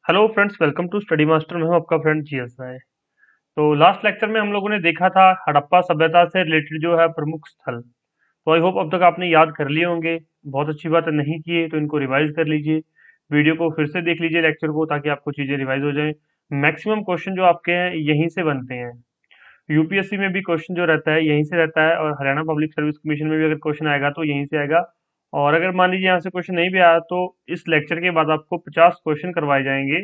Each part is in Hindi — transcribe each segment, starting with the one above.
Hello friends, welcome to Study Master. मैं हूं आपका फ्रेंड जीएस राय। तो लास्ट लेक्चर में हम लोगों ने देखा था हड़प्पा सभ्यता से रिलेटेड जो है प्रमुख स्थल। तो आई होप अब तक आपने याद कर लिए होंगे। बहुत अच्छी बात है, नहीं किए तो इनको रिवाइज कर लीजिए। वीडियो को फिर से देख लीजिए लेक्चर को, ताकि आपको चीजें रिवाइज हो जाएं। मैक्सिमम क्वेश्चन जो आपके हैं यहीं से बनते हैं। यूपीएससी में भी क्वेश्चन जो रहता है यहीं से रहता है, और हरियाणा पब्लिक सर्विस कमीशन में भी अगर क्वेश्चन आएगा तो यहीं से आएगा। और अगर मान लीजिए यहाँ से क्वेश्चन नहीं भी आया तो इस लेक्चर के बाद आपको 50 क्वेश्चन करवाए जाएंगे।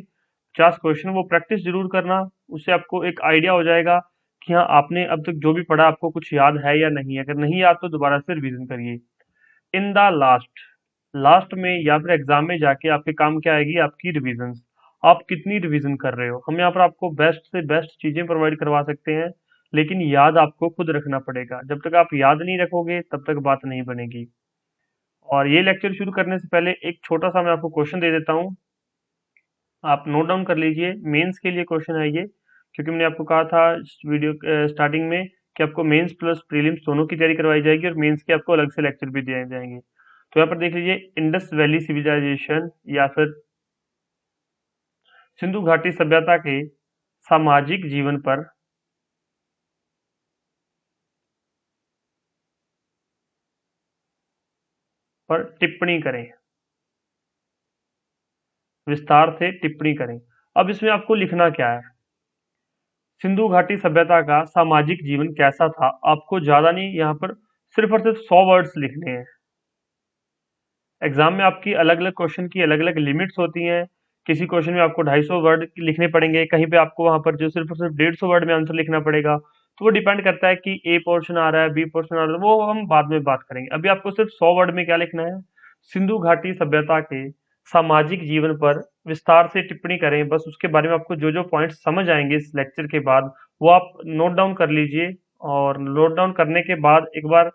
50 क्वेश्चन वो प्रैक्टिस जरूर करना। उससे आपको एक आइडिया हो जाएगा कि हाँ, आपने अब तक जो भी पढ़ा आपको कुछ याद है या नहीं है। अगर नहीं याद तो दोबारा से रिवीजन करिए। इन द लास्ट, लास्ट में या फिर एग्जाम में जाके आपके काम क्या आएगी? आपकी रिवीजन। आप कितनी रिवीजन कर रहे हो। हम यहाँ पर आपको बेस्ट से बेस्ट चीजें प्रोवाइड करवा सकते हैं, लेकिन याद आपको खुद रखना पड़ेगा। जब तक आप याद नहीं रखोगे तब तक बात नहीं बनेगी। और ये लेक्चर शुरू करने से पहले एक छोटा सा मैं आपको क्वेश्चन दे देता हूँ। आप नोट डाउन कर लीजिए। मेंस के लिए क्वेश्चन है ये, क्योंकि मैंने आपको कहा था वीडियो स्टार्टिंग में कि आपको मेंस प्लस प्रीलिम्स दोनों की तैयारी करवाई जाएगी, और मेंस के आपको अलग से लेक्चर भी दिए जाएंगे। तो यहाँ पर देख लीजिए, इंडस वैली सिविलाइजेशन या फिर सिंधु घाटी सभ्यता के सामाजिक जीवन पर टिप्पणी करें। विस्तार से टिप्पणी करें। अब इसमें आपको लिखना क्या है? सिंधु घाटी सभ्यता का सामाजिक जीवन कैसा था। आपको ज्यादा नहीं, यहाँ पर सिर्फ और सिर्फ 100 वर्ड्स लिखने हैं। एग्जाम में आपकी अलग अलग क्वेश्चन की अलग अलग लिमिट्स होती हैं। किसी क्वेश्चन में आपको 250 वर्ड लिखने पड़ेंगे, कहीं पे आपको वहां पर जो सिर्फ और सिर्फ 150 वर्ड में आंसर लिखना पड़ेगा। तो वो डिपेंड करता है कि ए पोर्शन आ रहा है, बी पोर्शन आ रहा है, वो हम बाद में बात करेंगे। अभी आपको सिर्फ 100 वर्ड में क्या लिखना है? सिंधु घाटी सभ्यता के सामाजिक जीवन पर विस्तार से टिप्पणी करें। बस उसके बारे में आपको जो जो पॉइंट समझ आएंगे इस लेक्चर के बाद, वो आप नोट डाउन कर लीजिए। और नोट डाउन करने के बाद एक बार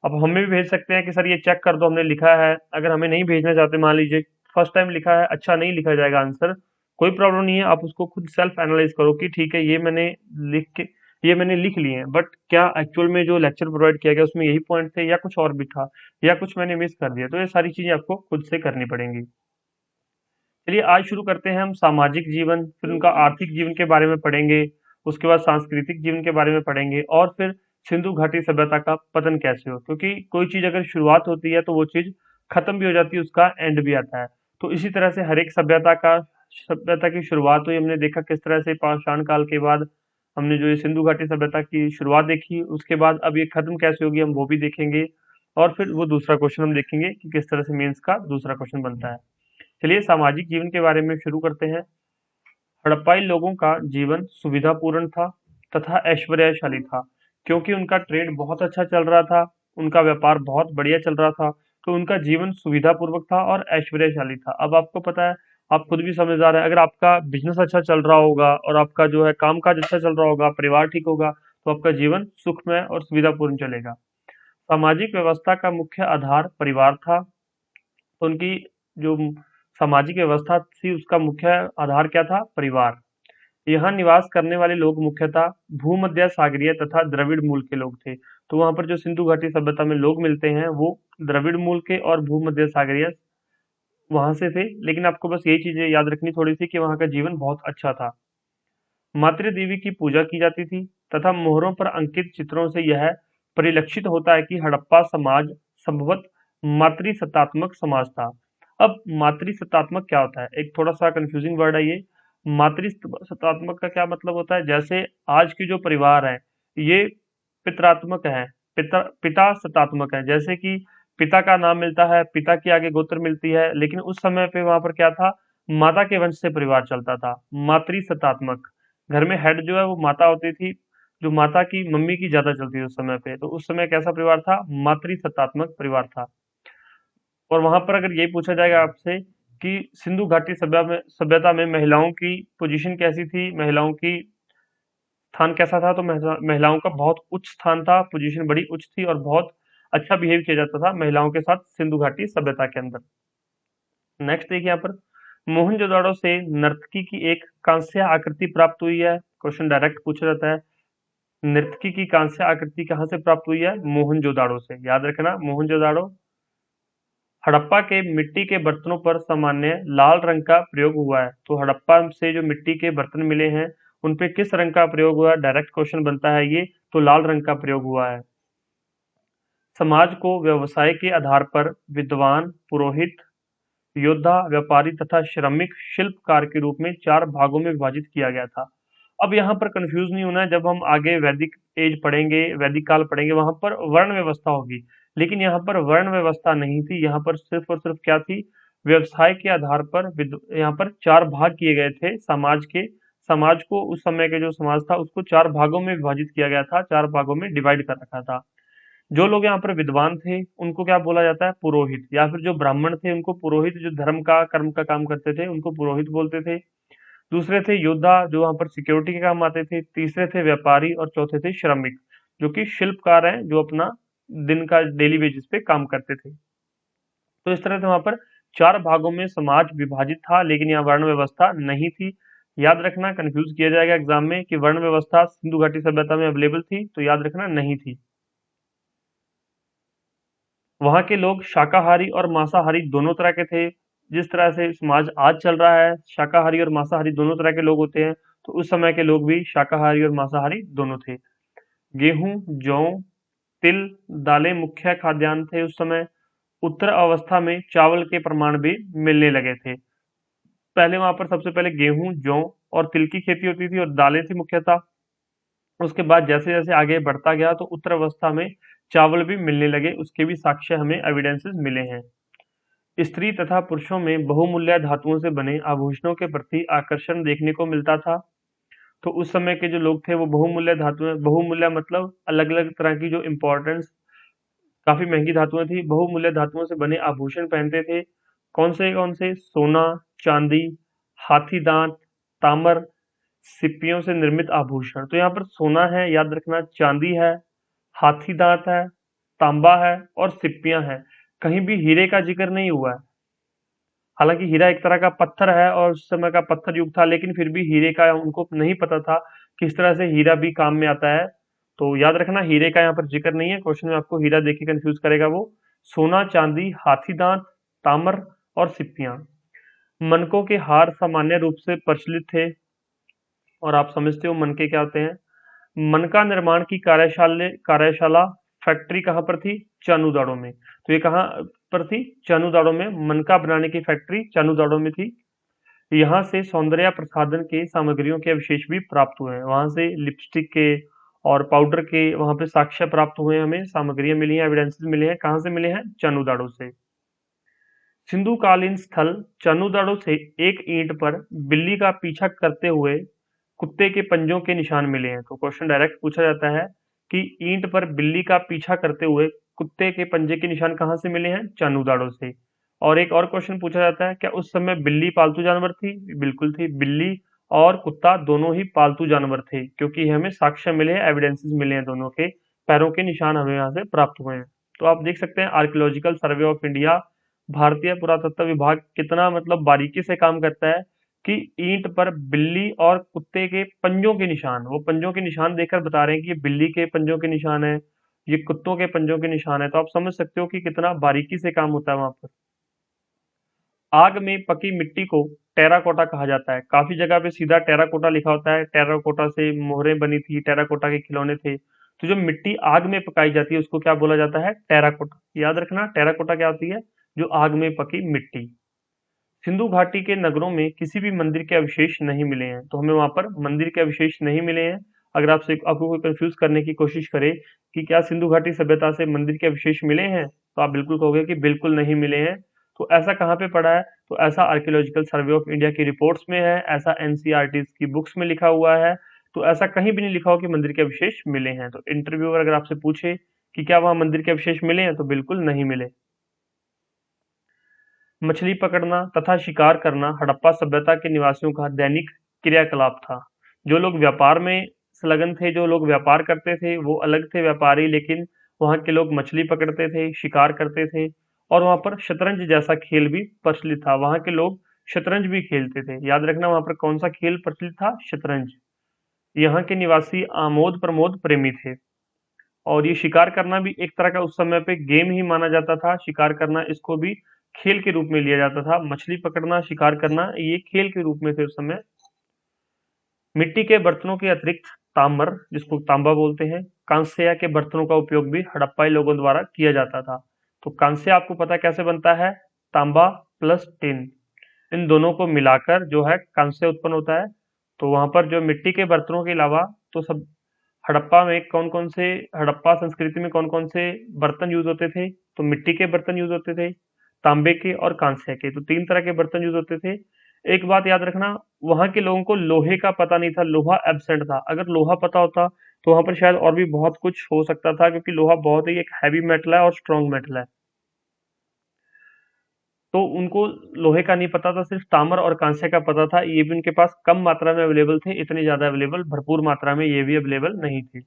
अब हमें भी भेज सकते हैं कि सर ये चेक कर दो, हमने लिखा है। अगर हमें नहीं भेजना चाहते, मान लीजिए फर्स्ट टाइम लिखा है, अच्छा नहीं लिखा जाएगा आंसर, कोई प्रॉब्लम नहीं है। आप उसको खुद सेल्फ एनालाइज करो कि ठीक है, ये मैंने लिख लिए हैं, बट क्या एक्चुअल में जो लेक्चर प्रोवाइड किया गया उसमें यही पॉइंट थे, या कुछ और भी था, या कुछ मैंने मिस कर दिया। तो ये सारी चीजें आपको खुद से करनी पड़ेंगी। चलिए आज शुरू करते हैं हम सामाजिक जीवन, फिर उनका आर्थिक जीवन के बारे में पढ़ेंगे। उसके बाद सांस्कृतिक जीवन के बारे में पढ़ेंगे, और फिर सिंधु घाटी सभ्यता का पतन कैसे हो। क्योंकि कोई चीज अगर शुरुआत होती है तो वो चीज खत्म भी हो जाती है, उसका एंड भी आता है। तो इसी तरह से हर एक सभ्यता की शुरुआत हुई। हमने देखा किस तरह से पाषाण काल के बाद हमने जो ये सिंधु घाटी सभ्यता की शुरुआत देखी, उसके बाद अब ये खत्म कैसे होगी हम वो भी देखेंगे। और फिर वो दूसरा क्वेश्चन हम देखेंगे कि किस तरह से मेंस का दूसरा क्वेश्चन बनता है। चलिए सामाजिक जीवन के बारे में शुरू करते हैं। हड़प्पाई लोगों का जीवन सुविधापूर्ण था तथा ऐश्वर्यशाली था, क्योंकि उनका ट्रेड बहुत अच्छा चल रहा था, उनका व्यापार बहुत बढ़िया चल रहा था। तो उनका जीवन सुविधापूर्वक था और ऐश्वर्यशाली था। अब आपको पता है, आप खुद भी समझदार है, अगर आपका बिजनेस अच्छा चल रहा होगा और आपका जो है कामकाज अच्छा चल रहा होगा, परिवार ठीक होगा, तो आपका जीवन सुखमय और सुविधापूर्ण चलेगा। सामाजिक व्यवस्था का मुख्य आधार परिवार था। तो उनकी जो सामाजिक व्यवस्था थी उसका मुख्य आधार क्या था? परिवार। यहाँ निवास करने वाले लोग मुख्यतः भूमध्य सागरीय तथा द्रविड़ मूल के लोग थे। तो वहां पर जो सिंधु घाटी सभ्यता में लोग मिलते हैं वो द्रविड़ मूल के और भूमध्य सागरीय वहां से थे। लेकिन आपको बस यही चीजें याद रखनी थोड़ी सी कि वहां का जीवन बहुत अच्छा था। मातृ देवी की पूजा की जाती थी, तथा मोहरों पर अंकित चित्रों से यह परिलक्षित होता है कि हड़प्पा समाज संभवत मातृसत्तात्मक समाज था। अब मातृसत्तात्मक क्या होता है? एक थोड़ा सा कंफ्यूजिंग वर्ड है ये। मातृसत्तात्मक का क्या मतलब होता है? जैसे आज के जो परिवार है ये पितरात्मक है, पिता सत्तात्मक है। जैसे कि पिता का नाम मिलता है, पिता की आगे गोत्र मिलती है, लेकिन उस समय पे वहां पर क्या था? माता के वंश से परिवार चलता था। मातृसत्तात्मक, घर में हेड जो है वो माता होती थी, जो माता की मम्मी की ज्यादा चलती थी उस समय पे। तो उस समय कैसा परिवार था? मातृसत्तात्मक परिवार था। और वहां पर अगर यही पूछा जाएगा आपसे कि सिंधु घाटी सभ्यता में महिलाओं की पोजीशन कैसी थी, महिलाओं की स्थान कैसा था, तो महिलाओं का बहुत उच्च स्थान था, पोजीशन बड़ी उच्च थी, और बहुत अच्छा बिहेव किया जाता था महिलाओं के साथ सिंधु घाटी सभ्यता के अंदर। नेक्स्ट देखिए यहाँ पर, मोहनजोदाड़ो से नर्तकी की एक कांस्य आकृति प्राप्त हुई है। क्वेश्चन डायरेक्ट पूछा जाता है, नर्तकी की कांस्य आकृति कहाँ से प्राप्त हुई है? मोहनजोदाड़ो से। याद रखना, मोहनजोदाड़ो हड़प्पा के मिट्टी के बर्तनों पर सामान्य लाल रंग का प्रयोग हुआ है। तो हड़प्पा से जो मिट्टी के बर्तन मिले हैं उन पे किस रंग का प्रयोग हुआ है? डायरेक्ट क्वेश्चन बनता है ये, तो लाल रंग का प्रयोग हुआ है। समाज को व्यवसाय के आधार पर विद्वान, पुरोहित, योद्धा, व्यापारी तथा श्रमिक शिल्पकार के रूप में 4 भागों में विभाजित किया गया था। अब यहाँ पर कंफ्यूज नहीं होना है, जब हम आगे वैदिक एज पढ़ेंगे, वैदिक काल पढ़ेंगे, वहां पर वर्ण व्यवस्था होगी, लेकिन यहाँ पर वर्ण व्यवस्था नहीं थी। यहाँ पर सिर्फ और सिर्फ क्या थी? व्यवसाय के आधार पर यहाँ पर 4 भाग किए गए थे समाज के। समाज को, उस समय के जो समाज था उसको 4 भागों में विभाजित किया गया था, 4 भागों में डिवाइड कर रखा था। जो लोग यहाँ पर विद्वान थे उनको क्या बोला जाता है? पुरोहित। या फिर जो ब्राह्मण थे उनको पुरोहित, जो धर्म का कर्म का काम करते थे उनको पुरोहित बोलते थे। दूसरे थे योद्धा, जो वहां पर सिक्योरिटी के काम आते थे। तीसरे थे व्यापारी और चौथे थे श्रमिक, जो कि शिल्पकार हैं, जो अपना दिन का डेली बेसिस पे काम करते थे। तो इस तरह से वहां पर 4 भागों में समाज विभाजित था, लेकिन यहाँ वर्ण व्यवस्था नहीं थी। याद रखना, कंफ्यूज किया जाएगा एग्जाम में कि वर्ण व्यवस्था सिंधु घाटी सभ्यता में अवेलेबल थी, तो याद रखना नहीं थी। वहां के लोग शाकाहारी और मांसाहारी दोनों तरह के थे। जिस तरह से समाज आज चल रहा है, शाकाहारी और मांसाहारी दोनों तरह के लोग होते हैं, तो उस समय के लोग भी शाकाहारी और मांसाहारी दोनों थे। गेहूं, जौ, तिल, दालें मुख्य खाद्यान्न थे उस समय। उत्तर अवस्था में चावल के प्रमाण भी मिलने लगे थे। पहले वहां पर सबसे पहले गेहूं, जौ और तिल की खेती होती थी और दालें थी मुख्यतः। उसके बाद जैसे जैसे आगे बढ़ता गया तो उत्तर अवस्था में चावल भी मिलने लगे, उसके भी साक्ष्य हमें एविडेंसेस मिले हैं। स्त्री तथा पुरुषों में बहुमूल्य धातुओं से बने आभूषणों के प्रति आकर्षण देखने को मिलता था। तो उस समय के जो लोग थे वो बहुमूल्य धातुएं, बहुमूल्य मतलब अलग अलग तरह की जो इंपॉर्टेंस, काफी महंगी धातुएं थी, बहुमूल्य धातुओं से बने आभूषण पहनते थे। कौन से? सोना, चांदी, हाथी दांत, ताम्र, सिप्पियों से निर्मित आभूषण। तो यहाँ पर सोना है, याद रखना, चांदी है, हाथी दांत है, तांबा है और सिप्पियां हैं। कहीं भी हीरे का जिक्र नहीं हुआ है। हालांकि हीरा एक तरह का पत्थर है और उस समय का पत्थर युग था, लेकिन फिर भी हीरे का उनको नहीं पता था किस तरह से हीरा भी काम में आता है। तो याद रखना, हीरे का यहाँ पर जिक्र नहीं है। क्वेश्चन में आपको हीरा देख के कंफ्यूज करेगा वो। सोना, चांदी, हाथी दांत, ताम्र और सिप्पियां। मनकों के हार सामान्य रूप से प्रचलित थे, और आप समझते हो मनके क्या होते हैं। मनका निर्माण की कार्यशाला फैक्ट्री कहाँ पर थी? चानुदाड़ो में। तो ये कहाँ पर थी? चानुदाड़ो में। मनका बनाने की फैक्ट्री चानुदाड़ो में थी। यहाँ से सौंदर्य प्रसाधन के सामग्रियों के अवशेष भी प्राप्त हुए हैं। वहां से लिपस्टिक के और पाउडर के वहां पे साक्ष्य प्राप्त हुए हैं, हमें सामग्रियां मिली हैं, एविडेंसेस मिले हैं। कहाँ से मिले हैं? चानुदाड़ो से। सिंधु कालीन स्थल चानुदाड़ो से एक ईंट पर बिल्ली का पीछा करते हुए कुत्ते के पंजों के निशान मिले हैं। तो क्वेश्चन डायरेक्ट पूछा जाता है कि ईंट पर बिल्ली का पीछा करते हुए कुत्ते के पंजे के निशान कहाँ से मिले हैं? चानुदाड़ो से। और एक और क्वेश्चन पूछा जाता है, क्या उस समय बिल्ली पालतू जानवर थी? बिल्कुल थी। बिल्ली और कुत्ता दोनों ही पालतू जानवर थे, क्योंकि हमें साक्ष्य मिले हैं, एविडेंसेस मिले हैं, दोनों के पैरों के निशान हमें यहाँ से प्राप्त हुए हैं। तो आप देख सकते हैं आर्कियोलॉजिकल सर्वे ऑफ इंडिया, भारतीय पुरातत्व विभाग कितना मतलब बारीकी से काम करता है कि ईंट पर बिल्ली और कुत्ते के पंजों के निशान, वो पंजों के निशान देखकर बता रहे हैं कि ये बिल्ली के पंजों के निशान है, ये कुत्तों के पंजों के निशान है। तो आप समझ सकते हो कि कितना बारीकी से काम होता है वहां पर। आग में पकी मिट्टी को टेराकोटा कहा जाता है। काफी जगह पे सीधा टेराकोटा लिखा होता है। टेराकोटा से मोहरें बनी थी, टेराकोटा के खिलौने थे। तो जो मिट्टी आग में पकाई जाती है उसको क्या बोला जाता है? टेराकोटा। याद रखना, टेराकोटा क्या होती है? जो आग में पकी मिट्टी। सिंधु घाटी के नगरों में किसी भी मंदिर के अवशेष नहीं मिले हैं। तो हमें वहां पर मंदिर के अवशेष नहीं मिले हैं। अगर आपको कोई कंफ्यूज करने की कोशिश करे कि क्या सिंधु घाटी सभ्यता से मंदिर के अवशेष मिले हैं, तो आप बिल्कुल कहोगे कि बिल्कुल नहीं मिले हैं। तो ऐसा कहाँ पे पड़ा है? तो ऐसा आर्कियोलॉजिकल सर्वे ऑफ इंडिया की रिपोर्ट्स में है, ऐसा एनसीईआरटी की बुक्स में लिखा हुआ है। तो ऐसा कहीं भी नहीं लिखा हो कि मंदिर के अवशेष मिले हैं। तो इंटरव्यूअर अगर आपसे पूछे कि क्या वहां मंदिर के अवशेष मिले हैं, तो बिल्कुल नहीं मिले। मछली पकड़ना तथा शिकार करना हड़प्पा सभ्यता के निवासियों का दैनिक क्रियाकलाप था। जो लोग व्यापार में संलग्न थे, जो लोग व्यापार करते थे, वो अलग थे व्यापारी, लेकिन वहां के लोग मछली पकड़ते थे, शिकार करते थे, और वहां पर शतरंज जैसा खेल भी प्रचलित था। वहां के लोग शतरंज भी खेलते थे। याद रखना, वहां पर कौन सा खेल प्रचलित था? शतरंज। यहाँ के निवासी आमोद प्रमोद प्रेमी थे। और ये शिकार करना भी एक तरह का उस समय पे गेम ही माना जाता था। शिकार करना, इसको भी खेल के रूप में लिया जाता था। मछली पकड़ना, शिकार करना, ये खेल के रूप में थे उस समय। मिट्टी के बर्तनों के अतिरिक्त ताम्र, जिसको तांबा बोलते हैं, कांस्य के बर्तनों का उपयोग भी हड़प्पाई लोगों द्वारा किया जाता था। तो कांस्य आपको पता है कैसे बनता है, तांबा प्लस टिन, इन दोनों को मिलाकर जो है कांस्य उत्पन्न होता है। तो वहां पर जो मिट्टी के बर्तनों के अलावा तो सब हड़प्पा में कौन कौन से, हड़प्पा संस्कृति में कौन कौन से बर्तन यूज होते थे, तो मिट्टी के बर्तन यूज होते थे, तांबे के और कांस्य के, तो तीन तरह के बर्तन यूज होते थे। एक बात याद रखना, वहां के लोगों को लोहे का पता नहीं था, लोहा एब्सेंट था। अगर लोहा पता होता तो वहां पर शायद और भी बहुत कुछ हो सकता था, क्योंकि लोहा बहुत ही एक हैवी मेटल है और स्ट्रॉन्ग मेटल है। तो उनको लोहे का नहीं पता था, सिर्फ ताम्र और कांस्य का पता था। ये भी उनके पास कम मात्रा में अवेलेबल थे, इतनी ज्यादा अवेलेबल, भरपूर मात्रा में ये भी अवेलेबल नहीं थे।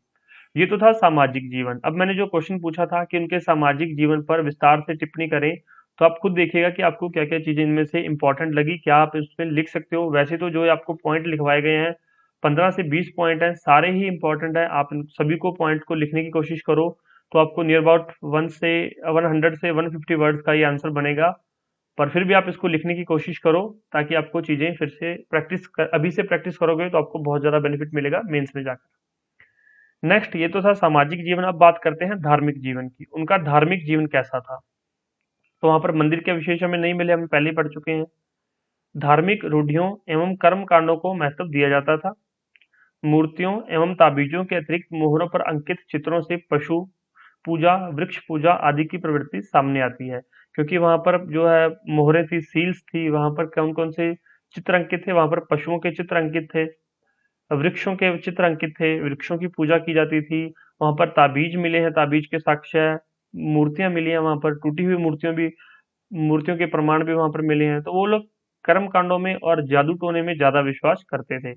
ये तो था सामाजिक जीवन। अब मैंने जो क्वेश्चन पूछा था कि उनके सामाजिक जीवन पर विस्तार से टिप्पणी करें, तो आप खुद देखिएगा कि आपको क्या क्या चीजें इनमें से इंपॉर्टेंट लगी, क्या आप इसमें लिख सकते हो। वैसे तो जो आपको पॉइंट लिखवाए गए हैं 15 से 20 पॉइंट हैं, सारे ही इंपॉर्टेंट हैं। आप इन सभी को पॉइंट को लिखने की कोशिश करो, तो आपको नियर अबाउट 100 से 150 वर्ड्स का ये आंसर बनेगा। पर फिर भी आप इसको लिखने की कोशिश करो, ताकि आपको चीजें फिर से अभी से प्रैक्टिस करोगे तो आपको बहुत ज्यादा बेनिफिट मिलेगा मेंस में जाकर। नेक्स्ट, ये तो था सामाजिक जीवन। अब बात करते हैं धार्मिक जीवन की। उनका धार्मिक जीवन कैसा था, तो वहां पर मंदिर के विशेष हमें नहीं मिले, हम पहले ही पढ़ चुके हैं। धार्मिक रूढ़ियों एवं कर्म कांडों को महत्व दिया जाता था। मूर्तियों एवं ताबीजों के अतिरिक्त मोहरों पर अंकित चित्रों से पशु पूजा, वृक्ष पूजा आदि की प्रवृत्ति सामने आती है। क्योंकि वहां पर जो है मोहरें थी, सील्स थी, वहां पर कौन कौन से चित्र अंकित थे, वहां पर पशुओं के चित्र अंकित थे, वृक्षों के चित्र अंकित थे, वृक्षों की पूजा की जाती थी। वहां पर ताबीज मिले हैं, ताबीज के साक्ष्य है। मूर्तियां मिली हैं वहां पर, टूटी हुई मूर्तियों के प्रमाण भी वहां पर मिले हैं। तो वो लोग कर्म कांडों में और जादू टोने में ज्यादा विश्वास करते थे।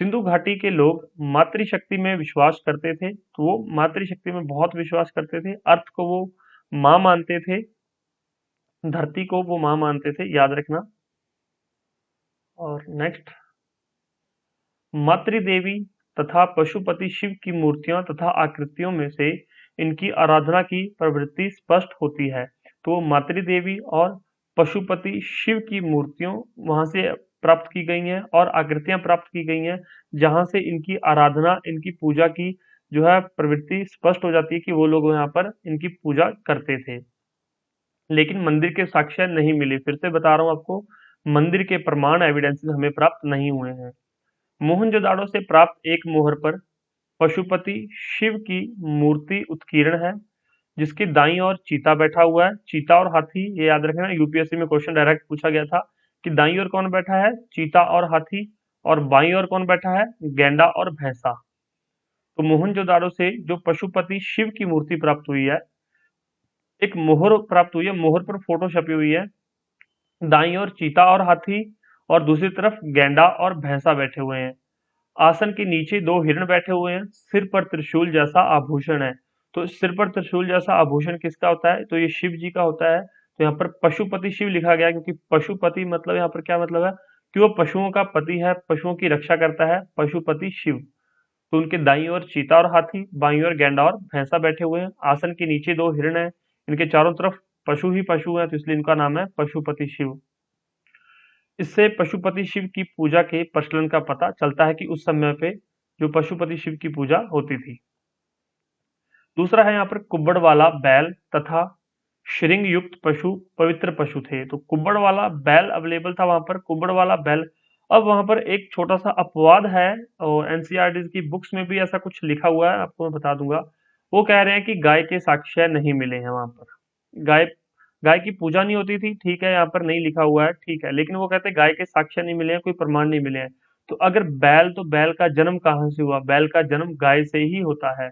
सिंधु घाटी के लोग मातृशक्ति में विश्वास करते थे, तो वो मातृशक्ति में बहुत विश्वास करते थे। अर्थ को वो माँ मानते थे, धरती को वो माँ मानते थे, याद रखना। और नेक्स्ट, मातृदेवी तथा पशुपति शिव की मूर्तियां तथा आकृतियों में से इनकी आराधना की प्रवृत्ति स्पष्ट होती है। तो मातृदेवी और पशुपति शिव की मूर्तियों वहां से प्राप्त की गई हैं और आकृतियां प्राप्त की गई हैं, जहां से इनकी आराधना, इनकी पूजा की जो है प्रवृत्ति स्पष्ट हो जाती है कि वो लोग यहाँ पर इनकी पूजा करते थे। लेकिन मंदिर के साक्ष्य नहीं मिले, फिर से बता रहा हूँ आपको, मंदिर के प्रमाण एविडेंसेस हमें प्राप्त नहीं हुए हैं। मोहनजोदाड़ो से प्राप्त एक मोहर पर पशुपति शिव की मूर्ति उत्कीर्ण है, जिसकी दाईं ओर चीता बैठा हुआ है। चीता और हाथी, ये याद रखना, यूपीएससी में क्वेश्चन डायरेक्ट पूछा गया था कि दाईं ओर कौन बैठा है, चीता और हाथी, और बाईं ओर कौन बैठा है, गेंडा और भैंसा। तो मोहनजोदाड़ो से जो पशुपति शिव की मूर्ति प्राप्त हुई है, एक मोहर प्राप्त हुई है, मोहर पर फोटो छपी हुई है, दाईं ओर चीता और हाथी और दूसरी तरफ गेंडा और भैंसा बैठे हुए हैं। आसन के नीचे दो हिरण बैठे हुए हैं, सिर पर त्रिशूल जैसा आभूषण है। तो सिर पर त्रिशूल जैसा आभूषण किसका होता है, तो ये शिव जी का होता है। तो यहाँ पर पशुपति शिव लिखा गया है, क्योंकि पशुपति मतलब यहाँ पर क्या मतलब है कि वो पशुओं का पति है, पशुओं की रक्षा करता है, पशुपति शिव। तो उनके दाईं ओर चीता और हाथी, बाईं ओर गेंडा और भैंसा बैठे हुए हैं। आसन के नीचे दो हिरण है, इनके चारों तरफ पशु ही पशु है, तो इसलिए इनका नाम है पशुपति शिव। इससे पशुपति शिव की पूजा के प्रचलन का पता चलता है कि उस समय पे जो पशुपति शिव की पूजा होती थी। दूसरा है यहाँ पर कुब्बड़ वाला बैल तथा श्रृंग युक्त पशु पवित्र पशु थे। तो कुब्बड़ वाला बैल अवेलेबल था वहां पर, कुब्बड़ वाला बैल। अब वहां पर एक छोटा सा अपवाद है, और एनसीईआरटी की बुक्स में भी ऐसा कुछ लिखा हुआ है, आपको मैं बता दूंगा। वो कह रहे हैं कि गाय के साक्ष्य नहीं मिले हैं वहां पर। गाय गाय की पूजा नहीं होती थी, ठीक है, यहाँ पर नहीं लिखा हुआ है, ठीक है, लेकिन वो कहते हैं गाय के साक्ष्य नहीं मिले हैं, कोई प्रमाण नहीं मिले हैं। तो अगर बैल, तो बैल का जन्म कहाँ से हुआ, बैल का जन्म गाय से ही होता है।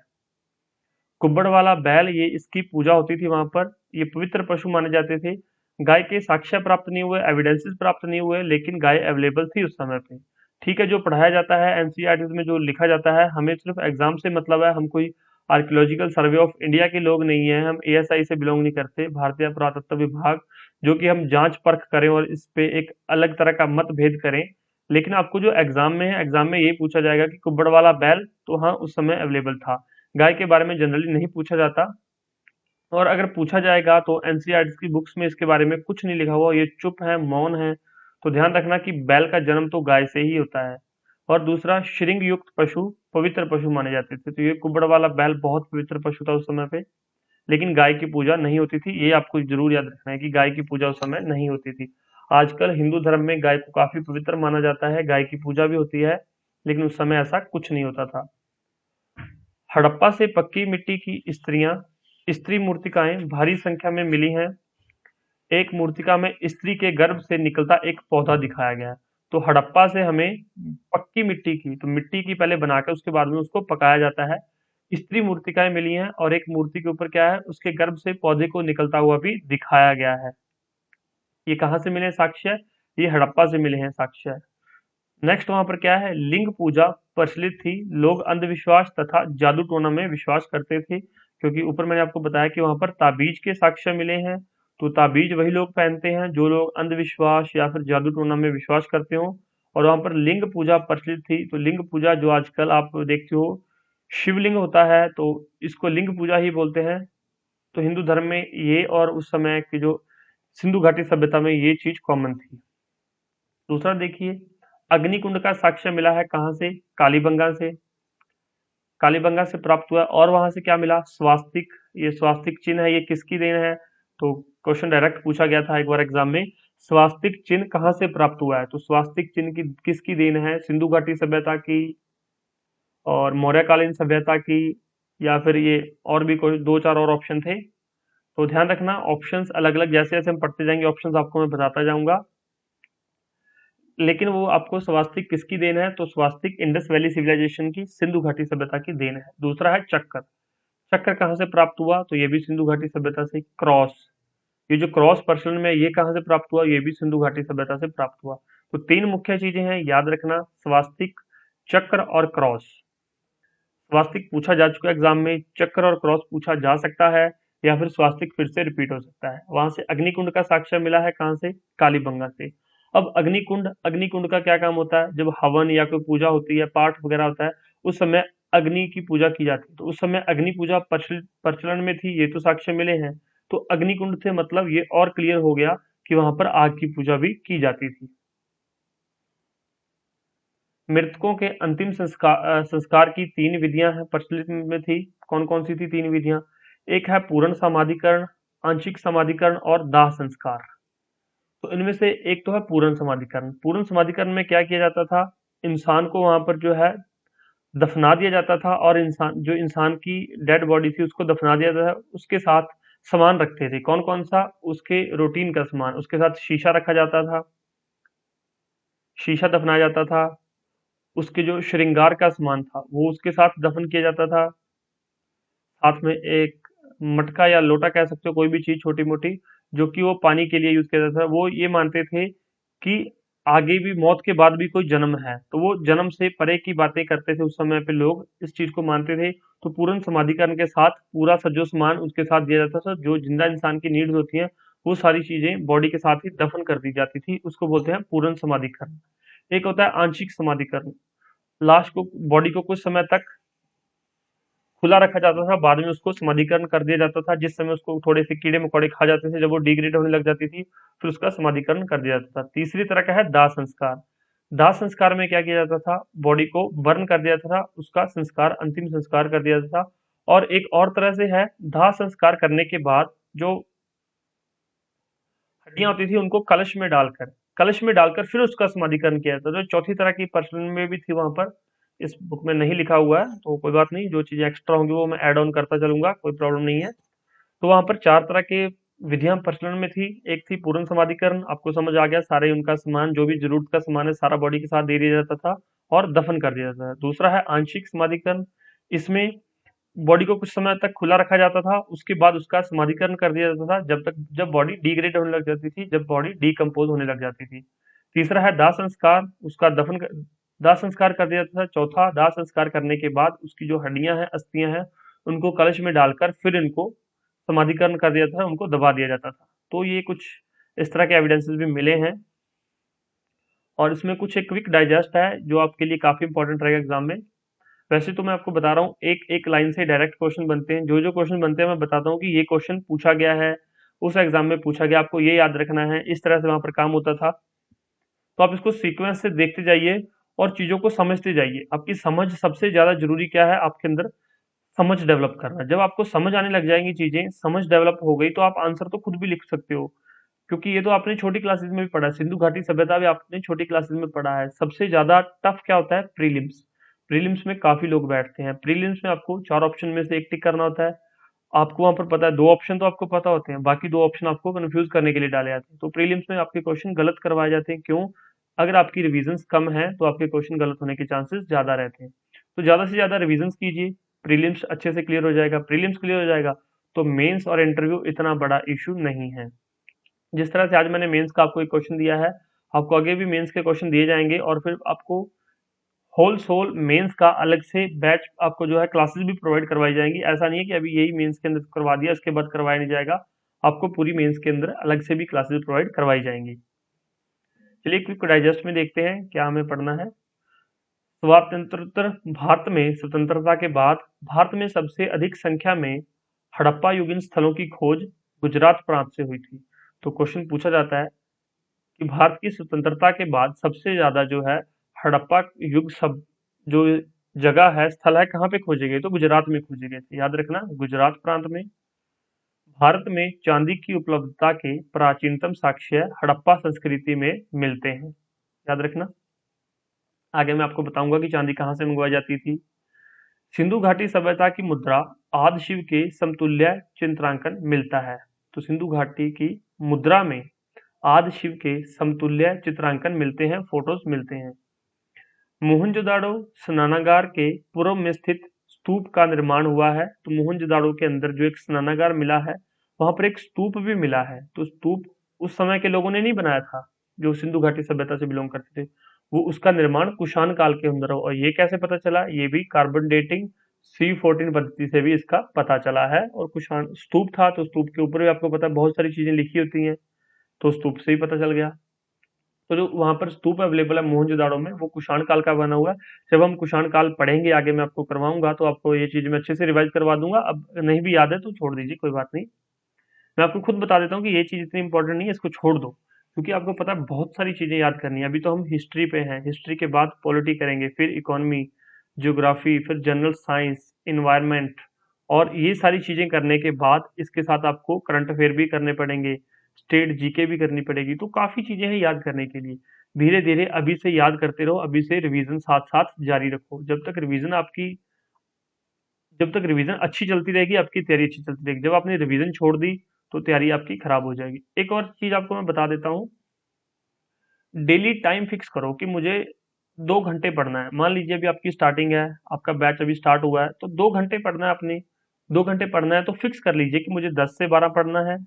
कुब्बड़ वाला बैल, ये इसकी पूजा होती थी वहां पर, ये पवित्र पशु माने जाते थे। गाय के साक्ष्य प्राप्त नहीं हुए, एविडेंसेस प्राप्त नहीं हुए, लेकिन गाय अवेलेबल थी उस समय पे। ठीक है, जो पढ़ाया जाता है एनसीईआरटी में, जो लिखा जाता है, हमें सिर्फ एग्जाम से मतलब है। हम कोई आर्कियोलॉजिकल सर्वे ऑफ इंडिया के लोग नहीं है, हम एएसआई से बिलोंग नहीं करते, भारतीय पुरातत्व विभाग, जो कि हम जांच परख करें और इस पे एक अलग तरह का मतभेद करें। लेकिन आपको जो एग्जाम में है, एग्जाम में ये पूछा जाएगा कि कुब्बड़ वाला बैल, तो हाँ उस समय अवेलेबल था। गाय के बारे में जनरली नहीं पूछा जाता। और अगर पूछा जाएगा तो एनसीईआरटी की बुक्स में इसके बारे में कुछ नहीं लिखा हुआ, ये चुप है, मौन है। तो ध्यान रखना कि बैल का जन्म तो गाय से ही होता है। और दूसरा, श्रृंग युक्त पशु पवित्र पशु माने जाते थे, तो ये कुबड़ वाला बैल बहुत पवित्र पशु था उस समय पे। लेकिन गाय की पूजा नहीं होती थी, ये आपको जरूर याद रखना है कि गाय की पूजा उस समय नहीं होती थी। आजकल हिंदू धर्म में गाय को काफी पवित्र माना जाता है, गाय की पूजा भी होती है, लेकिन उस समय ऐसा कुछ नहीं होता था। हड़प्पा से पक्की मिट्टी की स्त्री मूर्तिकाएं भारी संख्या में मिली हैं। एक मूर्तिका में स्त्री के गर्भ से निकलता एक पौधा दिखाया गया है। तो हड़प्पा से हमें पक्की मिट्टी की, तो मिट्टी की पहले बनाकर उसके बाद में उसको पकाया जाता है, स्त्री मूर्तिकाएं मिली हैं, और एक मूर्ति के ऊपर क्या है, उसके गर्भ से पौधे को निकलता हुआ भी दिखाया गया है। ये कहाँ से मिले साक्ष्य? ये हड़प्पा से मिले हैं साक्ष्य। नेक्स्ट वहां पर क्या है, लिंग पूजा प्रचलित थी, लोग अंधविश्वास तथा जादू टोना में विश्वास करते थे, क्योंकि ऊपर मैंने आपको बताया कि वहां पर ताबीज के साक्ष्य मिले हैं। तो ताबीज वही लोग पहनते हैं जो लोग अंधविश्वास या फिर जादू टोना में विश्वास करते हो। और वहां पर लिंग पूजा प्रचलित थी, तो लिंग पूजा जो आजकल आप देखते हो शिवलिंग होता है, तो इसको लिंग पूजा ही बोलते हैं। तो हिंदू धर्म में ये, और उस समय की जो सिंधु घाटी सभ्यता में ये चीज कॉमन थी। दूसरा देखिए, अग्निकुंड का साक्ष्य मिला है कहाँ से? कालीबंगा से। कालीबंगा से प्राप्त हुआ है, और वहां से क्या मिला? स्वास्तिक। ये स्वास्तिक चिन्ह है, ये किसकी देन है? तो क्वेश्चन डायरेक्ट पूछा गया था एक बार एग्जाम में, स्वास्तिक चिन्ह कहाँ से प्राप्त हुआ है? तो स्वास्तिक चिन्ह की किसकी देन है? सिंधु घाटी सभ्यता की, और मौर्यकालीन सभ्यता की, या फिर ये और भी कोई दो चार और ऑप्शन थे। तो ध्यान रखना, ऑप्शंस अलग अलग, जैसे जैसे हम पढ़ते जाएंगे ऑप्शंस आपको मैं बताता जाऊंगा। लेकिन वो आपको स्वास्तिक किसकी देन है? तो स्वास्तिक इंडस वैली सिविलाइजेशन की, सिंधु घाटी सभ्यता की देन है। दूसरा है चक्कर। चक्कर कहाँ से प्राप्त हुआ? तो ये भी सिंधु घाटी सभ्यता से। क्रॉस, ये जो क्रॉस प्रचलन में ये कहाँ से प्राप्त हुआ? ये भी सिंधु घाटी सभ्यता से प्राप्त हुआ। तो तीन मुख्य चीजें हैं, याद रखना, स्वास्तिक, चक्र और क्रॉस। स्वास्तिक पूछा जा चुका एग्जाम में, चक्र और क्रॉस पूछा जा सकता है, या फिर स्वास्तिक फिर से रिपीट हो सकता है। वहां से अग्निकुंड का साक्ष्य मिला है कहाँ से? कालीबंगा से। अब अग्निकुंड, अग्निकुंड का क्या काम होता है? जब हवन या कोई पूजा होती है, पाठ वगैरह होता है, उस समय अग्नि की पूजा की जाती है। तो उस समय अग्नि पूजा प्रचलन में थी, ये तो साक्ष्य मिले हैं। तो अग्निकुंड से मतलब ये और क्लियर हो गया कि वहां पर आग की पूजा भी की जाती थी। मृतकों के अंतिम संस्कार की तीन विधियां हैं, प्रचलित में थी। कौन कौन सी थी तीन विधियां? एक है पूर्ण समाधिकरण, आंशिक समाधिकरण और दाह संस्कार। तो इनमें से एक तो है पूर्ण समाधिकरण। पूर्ण समाधिकरण में क्या किया जाता था? इंसान को वहां पर जो है दफना दिया जाता था, और इंसान की डेड बॉडी थी उसको दफना दिया जाता था, उसके साथ सामान रखते थे। कौन कौन सा? उसके रूटीन का सामान, उसके साथ शीशा रखा जाता था, शीशा दफनाया जाता था। उसके जो श्रृंगार का सामान था वो उसके साथ दफन किया जाता था। साथ में एक मटका या लोटा कह सकते हो, कोई भी चीज छोटी मोटी, जो कि वो पानी के लिए यूज किया जाता था। वो ये मानते थे कि आगे भी, मौत के बाद भी कोई जन्म है, तो वो जन्म से परे की बातें करते थे उस समय पे लोग, इस चीज को मानते थे। तो पूर्ण समाधिकरण के साथ पूरा सजो सामान उसके साथ दिया जाता था, जो जिंदा इंसान की नीड्स होती हैं वो सारी चीजें बॉडी के साथ ही दफन कर दी जाती थी, उसको बोलते हैं पूर्ण समाधिकरण। एक होता है आंशिक समाधिकरण, लाश को, बॉडी को कुछ समय तक खुला रखा जाता था, बाद में उसको समाधिकरण कर दिया जाता था, जिस समय उसको थोड़े से कीड़े मकोड़े खा जाते थे, जब वो डिग्रेड होने लग जाती थी फिर उसका समाधिकरण कर दिया जाता था। तीसरी तरह का है दाह संस्कार। दाह संस्कार में क्या किया जाता था? बॉडी को बर्न कर दिया जाता था, उसका संस्कार, अंतिम संस्कार कर दिया जाता था। और एक और तरह से है, दाह संस्कार करने के बाद जो हड्डियां होती थी उनको कलश में डालकर फिर उसका समाधिकरण किया जाता था। जो चौथी तरह की प्रचलन में भी थी वहां पर, इस बुक में नहीं लिखा हुआ है, तो कोई बात नहीं, जो चीजें एक्स्ट्रा होंगी वो मैं ऐड ऑन करता चलूंगा, कोई प्रॉब्लम नहीं है। तो वहां पर चार तरह के विधियां प्रचलन में थी। एक थी पूर्ण समाधिकरण, आपको समझ आ गया, सारे उनका सामान, जो भी जरूरत का सामान है सारा बॉडी के साथ दे दिया जाता था और दफन कर दिया जाता था। दूसरा है आंशिक समाधिकरण, इसमें बॉडी को कुछ समय तक खुला रखा जाता था, उसके बाद उसका समाधिकरण कर दिया जाता था, जब बॉडी डिग्रेड होने लग जाती थी, जब बॉडी डिकम्पोज होने लग जाती थी। तीसरा है दाह संस्कार, उसका दाह संस्कार कर दिया जाता था। चौथा, दाह संस्कार करने के बाद उसकी जो हड्डियां हैं, अस्थियां हैं, उनको कलश में डालकर फिर इनको समाधिकरण कर दिया जाता था, उनको दबा दिया जाता था। तो ये कुछ इस तरह के एविडेंसेस भी मिले हैं। और इसमें कुछ एक क्विक डाइजेस्ट है जो आपके लिए काफी इंपॉर्टेंट रहेगा एग्जाम में। वैसे तो मैं आपको बता रहा हूँ, एक एक लाइन से डायरेक्ट क्वेश्चन बनते हैं। जो जो क्वेश्चन बनते हैं मैं बताता हूँ कि ये क्वेश्चन पूछा गया है, उस एग्जाम में पूछा गया, आपको ये याद रखना है, इस तरह से वहां पर काम होता था। तो आप इसको सीक्वेंस से देखते जाइए और चीजों को समझते जाइए। आपकी समझ सबसे ज्यादा जरूरी क्या है आपके अंदर? समझ डेवलप करना। जब आपको समझ आने लग जाएंगी चीजें, समझ डेवलप हो गई, तो आप आंसर तो खुद भी लिख सकते हो। क्योंकि ये तो आपने छोटी क्लासेस में भी पढ़ा है, सिंधु घाटी सभ्यता भी आपने छोटी क्लासेस में पढ़ा है। सबसे ज्यादा टफ क्या होता है? प्रीलिम्स। प्रीलिम्स में काफी लोग बैठते हैं। प्रीलिम्स में आपको 4 ऑप्शन में से एक टिक करना होता है। आपको वहां पर पता है 2 ऑप्शन तो आपको पता होते हैं, बाकी 2 ऑप्शन आपको कंफ्यूज करने के लिए डाले जाते हैं। तो प्रीलिम्स में आपके क्वेश्चन गलत करवाए जाते हैं। क्यों? अगर आपकी रिविजन्स कम है तो आपके क्वेश्चन गलत होने के चांसेस ज्यादा रहते हैं। तो ज्यादा से ज्यादा रिविजन्स कीजिए, प्रीलिम्स अच्छे से क्लियर हो जाएगा। प्रीलिम्स क्लियर हो जाएगा तो मेंस और इंटरव्यू इतना बड़ा इशू नहीं है। जिस तरह से आज मैंने मेंस का आपको एक क्वेश्चन दिया है, आपको आगे भी मेंस के क्वेश्चन दिए जाएंगे, और फिर आपको होल सोल मेंस का अलग से बैच आपको जो है क्लासेस भी प्रोवाइड करवाई जाएंगी। ऐसा नहीं है कि अभी यही मेंस के अंदर करवा दिया उसके बाद करवाया नहीं जाएगा। आपको पूरी मेंस के अंदर अलग से भी क्लासेस प्रोवाइड करवाई जाएंगी। चलिए क्विक डाइजेस्ट में देखते हैं क्या हमें पढ़ना है। स्वातंत्रोत्तर भारत में स्वतंत्रता के बाद भारत में सबसे अधिक संख्या में हड़प्पा युगीन स्थलों की खोज गुजरात प्रांत से हुई थी। तो क्वेश्चन पूछा जाता है कि भारत की स्वतंत्रता के बाद सबसे ज्यादा जो है हड़प्पा युग सब जो जगह है, स्थल है, कहाँ पे खोजे गए? तो गुजरात में खोजे गए थे। याद रखना, गुजरात प्रांत में। भारत में चांदी की उपलब्धता के प्राचीनतम साक्ष्य हड़प्पा संस्कृति में मिलते हैं। याद रखना। आगे मैं आपको बताऊंगा कि चांदी कहाँ से मंगवाई जाती थी। सिंधु घाटी सभ्यता की मुद्रा आदि शिव के समतुल्य चित्रांकन मिलता है। तो सिंधु घाटी की मुद्रा में आदि शिव के समतुल्य चित्रांकन मिलते हैं, फोटोज मिलते हैं। मोहनजोदाड़ो स्नानागार के पूर्व में स्थित स्तूप का निर्माण हुआ है। तो मोहनजोदाड़ो के अंदर जो एक स्नानागार मिला है, वहां पर एक स्तूप भी मिला है। तो स्तूप उस समय के लोगों ने नहीं बनाया था, जो सिंधु घाटी सभ्यता से बिलोंग करते थे। वो उसका निर्माण कुषाण काल के अंदर हो। और ये कैसे पता चला? ये भी कार्बन डेटिंग C14 पद्धति से भी इसका पता चला है। और कुषाण स्तूप था, तो स्तूप के ऊपर भी आपको पता है बहुत सारी चीजें लिखी होती हैं, तो स्तूप से ही पता चल गया। तो जो वहां पर स्तूप अवेलेबल है मोहनजोदाड़ो में, वो कुषाण काल का बना हुआ है। जब हम कुषाण काल पढ़ेंगे आगे, मैं आपको करवाऊंगा, तो आपको ये चीज मैं अच्छे से रिवाइज करवा दूंगा। अब नहीं भी याद है तो छोड़ दीजिए, कोई बात नहीं। मैं आपको खुद बता देता हूँ कि ये चीज इतनी इंपॉर्टेंट नहीं है, इसको छोड़ दो। क्योंकि आपको पता है बहुत सारी चीजें याद करनी है। अभी तो हम हिस्ट्री पे हैं, हिस्ट्री के बाद पॉलिटी करेंगे, फिर इकोनॉमी, ज्योग्राफी, फिर जनरल साइंस, इन्वायरमेंट। और ये सारी चीजें करने के बाद इसके साथ आपको करंट अफेयर भी करने पड़ेंगे, स्टेट जीके भी करनी पड़ेगी। तो काफी चीजें हैं याद करने के लिए। धीरे धीरे अभी से याद करते रहो, अभी से रिवीजन साथ साथ जारी रखो। जब तक रिवीजन अच्छी चलती रहेगी, आपकी तैयारी अच्छी चलती रहेगी। जब आपने रिवीजन छोड़ दी तो तैयारी आपकी खराब हो जाएगी। एक और चीज आपको मैं बता देता हूँ, डेली टाइम फिक्स करो कि मुझे 2 घंटे पढ़ना है। मान लीजिए अभी आपकी स्टार्टिंग है, आपका बैच अभी स्टार्ट हुआ है, तो 2 घंटे पढ़ना है अपने। 2 घंटे पढ़ना है तो फिक्स कर लीजिए कि मुझे 10 से 12 पढ़ना है,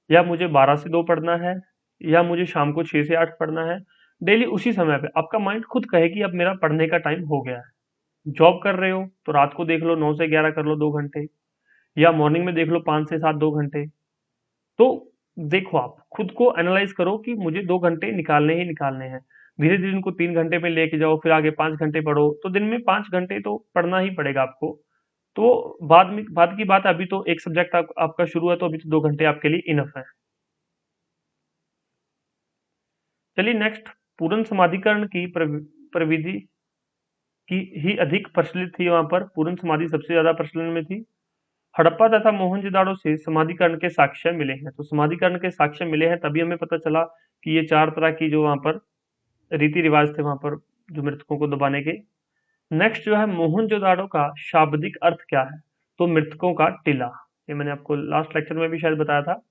या मुझे 12 से 2 पढ़ना है, या मुझे शाम को 6 से 8 पढ़ना है। डेली उसी समय पे आपका माइंड खुद कहे कि अब मेरा पढ़ने का टाइम हो गया है। जॉब कर रहे हो तो रात को देख लो 9 से 11 कर लो 2 घंटे, या मॉर्निंग में देख लो 5 से 7 2 घंटे। तो देखो, आप खुद को एनालाइज करो कि मुझे 2 घंटे निकालने ही निकालने हैं। धीरे धीरे इनको 3 घंटे में लेके जाओ, फिर आगे 5 घंटे पढ़ो, तो दिन में 5 घंटे तो पढ़ना ही पड़ेगा आपको। तो बाद की बात है, अभी तो एक सब्जेक्ट आपका शुरू है, तो अभी तो 2 घंटे आपके लिए इनफ है। चलिए नेक्स्ट, पूर्ण समाधिकरण की प्रविधि की ही अधिक प्रचलित थी। वहां पर पूर्ण समाधि सबसे ज्यादा प्रचलन में थी। हड़प्पा तथा मोहनजोदाड़ो से समाधिकरण के साक्ष्य मिले हैं। तो समाधिकरण के साक्ष्य मिले हैं, तभी हमें पता चला कि ये 4 तरह की जो वहां पर रीति रिवाज थे वहां पर, जो मृतकों को दबाने के। नेक्स्ट जो है, मोहनजोदाड़ो का शाब्दिक अर्थ क्या है? तो मृतकों का टीला। ये मैंने आपको लास्ट लेक्चर में भी शायद बताया था।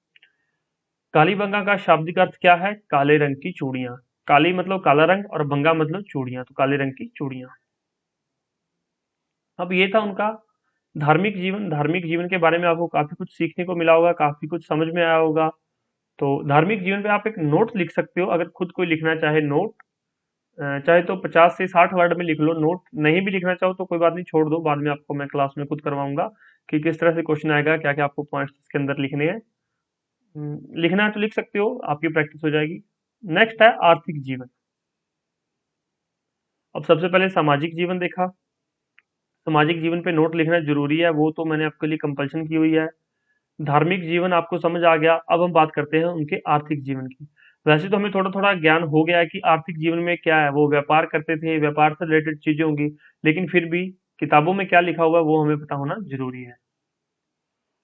कालीबंगा का शाब्दिक अर्थ क्या है? काले रंग की चूड़ियां। काली मतलब काला रंग, और बंगा मतलब चूड़ियां, तो काले रंग की चूड़ियां। अब ये था उनका धार्मिक जीवन। धार्मिक जीवन के बारे में आपको काफी कुछ सीखने को मिला होगा, काफी कुछ समझ में आया होगा। तो धार्मिक जीवन पे आप एक नोट लिख सकते हो, अगर खुद कोई लिखना चाहे नोट। चाहे तो 50 से 60 वर्ड में लिख लो नोट। नहीं भी लिखना चाहो तो कोई बात नहीं, छोड़ दो, बाद में आपको मैं क्लास में खुद करवाऊंगा कि किस तरह से क्वेश्चन आएगा, क्या क्या आपको पॉइंट्स इसके अंदर लिखने हैं। लिखना है तो लिख सकते हो, आपकी प्रैक्टिस हो जाएगी। नेक्स्ट है आर्थिक जीवन। अब सबसे पहले सामाजिक जीवन देखा, सामाजिक जीवन पे नोट लिखना जरूरी है, वो तो मैंने आपके लिए कंपल्शन की हुई है। धार्मिक जीवन आपको समझ आ गया। अब हम बात करते हैं उनके आर्थिक जीवन की। वैसे तो हमें थोड़ा थोड़ा ज्ञान हो गया है कि आर्थिक जीवन में क्या है, वो व्यापार करते थे, व्यापार से रिलेटेड चीजें होंगी, लेकिन फिर भी किताबों में क्या लिखा हुआ है वो हमें पता होना जरूरी है।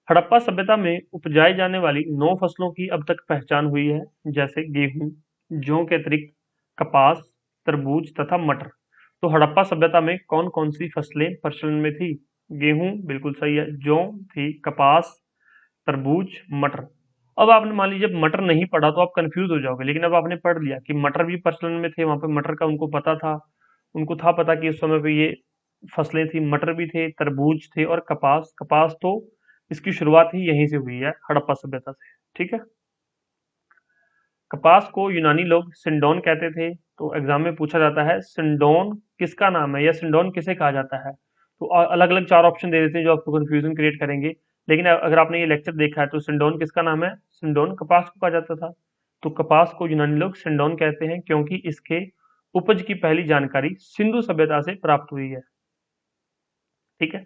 हड़प्पा सभ्यता में उपजाई जाने वाली 9 फसलों की अब तक पहचान हुई है, जैसे गेहूं, जौ के अतिरिक्त कपास, तरबूज तथा मटर। तो हड़प्पा सभ्यता में कौन कौन सी फसलें प्रचलन में थी? गेहूं बिल्कुल सही है, जौ थी, कपास, तरबूज, मटर। अब आपने मान लीजिए जब मटर नहीं पढ़ा तो आप कंफ्यूज हो जाओगे, लेकिन अब आपने पढ़ लिया कि मटर भी प्रचलन में थे, वहां पे मटर का उनको पता था। उनको था पता कि उस समय पे ये फसलें थी, मटर भी थे, तरबूज थे और कपास। कपास तो इसकी शुरुआत ही यहीं से हुई है, हड़प्पा सभ्यता से। ठीक है। कपास को यूनानी लोग सिंडोन कहते थे। तो एग्जाम में पूछा जाता है सिंडोन किसका नाम है या सिंडोन किसे कहा जाता है। तो अलग अलग 4 ऑप्शन दे देते हैं जो आपको कंफ्यूजन क्रिएट करेंगे। लेकिन अगर आपने ये लेक्चर देखा है तो सिंडोन किसका नाम है? सिंडोन कपास को कहा जाता था। तो कपास को यूनानी लोग सिंडोन कहते हैं क्योंकि इसके उपज की पहली जानकारी सिंधु सभ्यता से प्राप्त हुई है। ठीक है।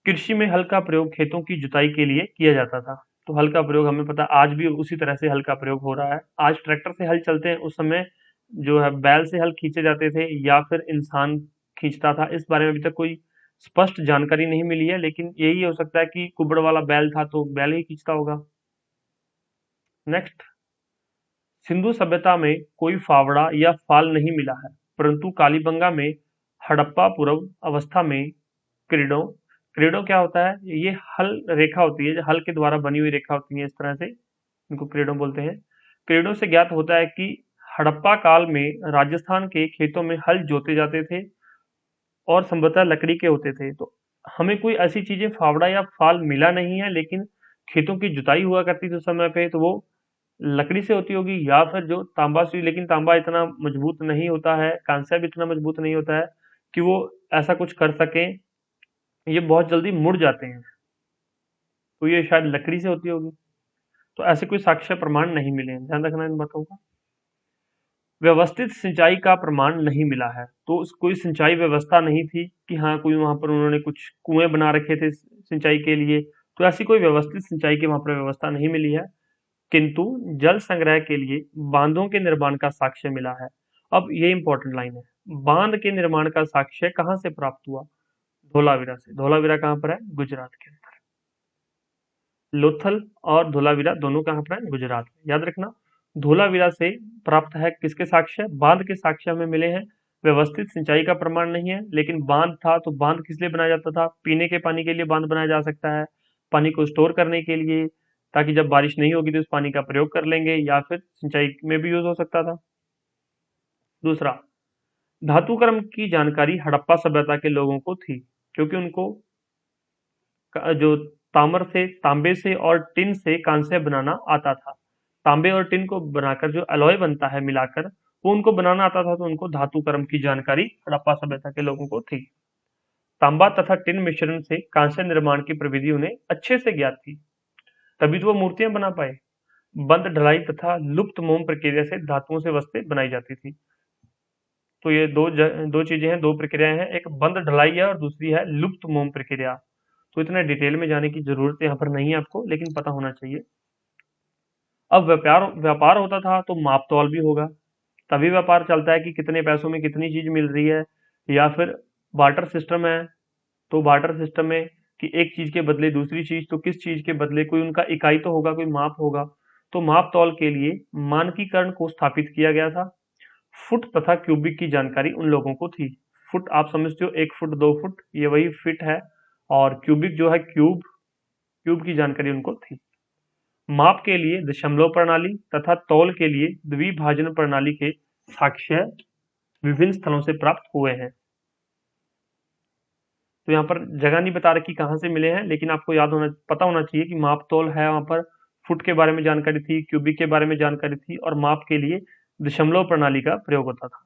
कृषि में हल का प्रयोग खेतों की जुताई के लिए किया जाता था। तो हल का प्रयोग हमें पता आज भी उसी तरह से हल का प्रयोग हो रहा है। आज ट्रैक्टर से हल चलते हैं, उस समय जो है बैल से हल खींचे जाते थे या फिर इंसान खींचता था। इस बारे में अभी तक कोई स्पष्ट जानकारी नहीं मिली है, लेकिन यही हो सकता है कि कुबड़ वाला बैल था तो बैल ही खींचता होगा। नेक्स्ट, सिंधु सभ्यता में कोई फावड़ा या फाल नहीं मिला है, परंतु कालीबंगा में हड़प्पा पूर्व अवस्था में क्रीडों क्रीडो क्या होता है? ये हल रेखा होती है, जो हल के द्वारा बनी हुई रेखा होती है, इस तरह से इनको क्रीडो बोलते हैं। क्रीडो से ज्ञात होता है कि हड़प्पा काल में राजस्थान के खेतों में हल जोते जाते थे और संभवतः लकड़ी के होते थे। तो हमें कोई ऐसी चीजें फावड़ा या फाल मिला नहीं है, लेकिन खेतों की जुताई हुआ करती थी उस समय पे, तो वो लकड़ी से होती होगी या फिर जो तांबा से। लेकिन तांबा इतना मजबूत नहीं होता है, कांसा भी इतना मजबूत नहीं होता है कि वो ऐसा कुछ कर सके। ये बहुत जल्दी मुड़ जाते हैं, तो ये शायद लकड़ी से होती होगी। तो ऐसे कोई साक्ष्य प्रमाण नहीं मिले हैं, ध्यान रखना इन बातों का। व्यवस्थित सिंचाई का प्रमाण नहीं मिला है। तो कोई सिंचाई व्यवस्था नहीं थी कि हाँ कोई वहां पर उन्होंने कुछ कुएं बना रखे थे सिंचाई के लिए। तो ऐसी कोई व्यवस्थित सिंचाई की वहां पर व्यवस्था नहीं मिली है, किंतु जल संग्रह के लिए बांधों के निर्माण का साक्ष्य मिला है। अब ये इंपॉर्टेंट लाइन है, बांध के निर्माण का साक्ष्य कहाँ से प्राप्त हुआ? धोलावीरा से। धोलावीरा कहाँ पर है? गुजरात के अंदर। लोथल और धोलावीरा दोनों कहाँ पर है? गुजरात में। याद रखना, धोलावीरा से प्राप्त है किसके साक्ष्य? बांध के साक्ष्य हमें मिले हैं। व्यवस्थित सिंचाई का प्रमाण नहीं है, लेकिन बांध था। तो बांध किस लिए बनाया जाता था? पीने के पानी के लिए बांध बनाया जा सकता है, पानी को स्टोर करने के लिए, ताकि जब बारिश नहीं होगी तो उस पानी का प्रयोग कर लेंगे, या फिर सिंचाई में भी यूज हो सकता था। दूसरा, धातु कर्म की जानकारी हड़प्पा सभ्यता के लोगों को थी, क्योंकि उनको जो तांबे से और टिन से कांस्य बनाना आता था। तांबे और टिन को बनाकर जो अलॉय बनता है मिलाकर, वो उनको बनाना आता था। तो उनको धातु कर्म की जानकारी हड़प्पा सभ्यता के लोगों को थी। तांबा तथा टिन मिश्रण से कांस्य निर्माण की प्रविधि उन्हें अच्छे से ज्ञात थी, तभी तो वो मूर्तियां बना पाए। बंद ढलाई तथा लुप्त मोम प्रक्रिया से धातुओं से वस्तुएं बनाई जाती थी। तो ये दो चीजें हैं, दो प्रक्रियाएं हैं, एक बंद ढलाई है और दूसरी है लुप्त मोम प्रक्रिया। तो इतना डिटेल में जाने की जरूरत यहाँ पर नहीं है आपको, लेकिन पता होना चाहिए। अब व्यापार व्यापार होता था तो माप तौल भी होगा, तभी व्यापार चलता है कि कितने पैसों में कितनी चीज मिल रही है। या फिर बार्टर सिस्टम है, तो बार्टर सिस्टम में कि एक चीज के बदले दूसरी चीज, तो किस चीज के बदले कोई उनका इकाई तो होगा, कोई माप होगा। तो माप तौल के लिए मानकीकरण को स्थापित किया गया था। फुट तथा क्यूबिक की जानकारी उन लोगों को थी। फुट आप समझते हो, 1 फुट 2 फुट, ये वही फिट है। और क्यूबिक जो है क्यूब, क्यूब की जानकारी उनको थी। माप के लिए दशमलव प्रणाली तथा तौल के लिए द्विभाजन प्रणाली के साक्ष्य विभिन्न स्थलों से प्राप्त हुए हैं। तो यहाँ पर जगह नहीं बता रखी कहाँ से मिले हैं, लेकिन आपको पता होना चाहिए कि माप तौल है वहां पर। फुट के बारे में जानकारी थी, क्यूबिक के बारे में जानकारी थी, और माप के लिए दशमलव प्रणाली का प्रयोग होता था।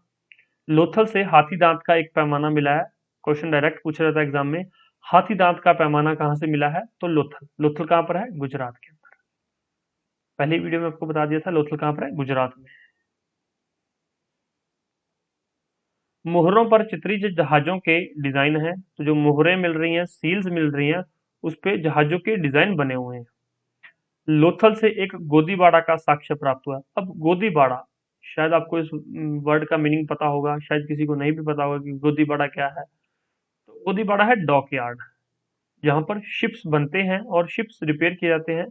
लोथल से हाथी दांत का एक पैमाना मिला है। क्वेश्चन डायरेक्ट पूछा जाता है एग्जाम में, हाथी दांत का पैमाना कहाँ से मिला है? तो लोथल। लोथल कहाँ पर है? गुजरात के अंदर। पहली वीडियो में आपको बता दिया था लोथल कहाँ पर है, गुजरात में। मोहरों पर चित्रित जो जहाजों के डिजाइन है, तो जो मोहरें मिल रही हैं, सील्स मिल रही हैं, उस पे जहाजों के डिजाइन बने हुए हैं। लोथल से एक गोदीबाड़ा का साक्ष्य प्राप्त हुआ। अब गोदीबाड़ा, शायद आपको इस वर्ड का मीनिंग पता होगा, शायद किसी को नहीं भी पता होगा कि गोदीबाड़ा क्या है। तो गोदीबाड़ा है डॉक यार्ड, जहाँ पर शिप्स बनते हैं और शिप्स रिपेयर किए जाते हैं,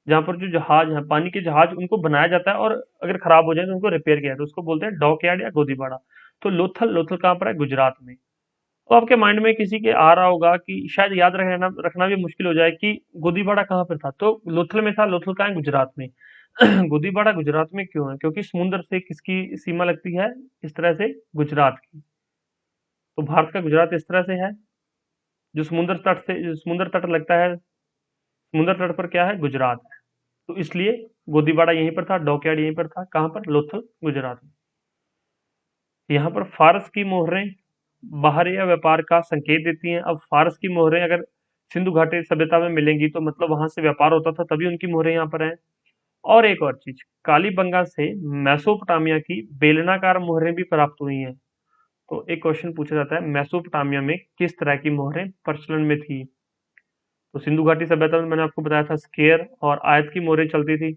जहाँ पर जो जहाज है, पानी के जहाज, उनको बनाया जाता है और अगर खराब हो जाए तो उनको रिपेयर किया जाता है, उसको बोलते हैं डॉक यार्ड या गोदीबाड़ा। तो लोथल, लोथल कहाँ पर है? गुजरात में। तो आपके माइंड में किसी के आ रहा होगा कि शायद याद रखना रखना भी मुश्किल हो जाए कि गोदीबाड़ा कहाँ पर था। तो लोथल में था। लोथल कहाँ है? गुजरात में। गोदीबाड़ा गुजरात में क्यों है? क्योंकि समुद्र से किसकी सीमा लगती है? इस तरह से गुजरात की। तो भारत का गुजरात इस तरह से है, जो समुद्र तट लगता है, समुद्र तट पर क्या है? गुजरात है। तो इसलिए गोदीबाड़ा यहीं पर था, डॉकयार्ड यहीं पर था। कहाँ पर? लोथल, गुजरात में। यहाँ पर फारस की मोहरें बाहर या व्यापार का संकेत देती हैं। अब फारस की मोहरें अगर सिंधु घाटी सभ्यता में मिलेंगी तो मतलब वहां से व्यापार होता था, तभी उनकी मोहरें यहाँ पर हैं। और एक और चीज, कालीबंगा से मेसोपोटामिया की बेलनाकार मोहरें भी प्राप्त हुई हैं। तो एक क्वेश्चन पूछा जाता है, मेसोपोटामिया में किस तरह की मोहरें प्रचलन में थी? तो सिंधु घाटी सभ्यता में मैंने आपको बताया था स्क्वायर और आयत की मोहरें चलती थी,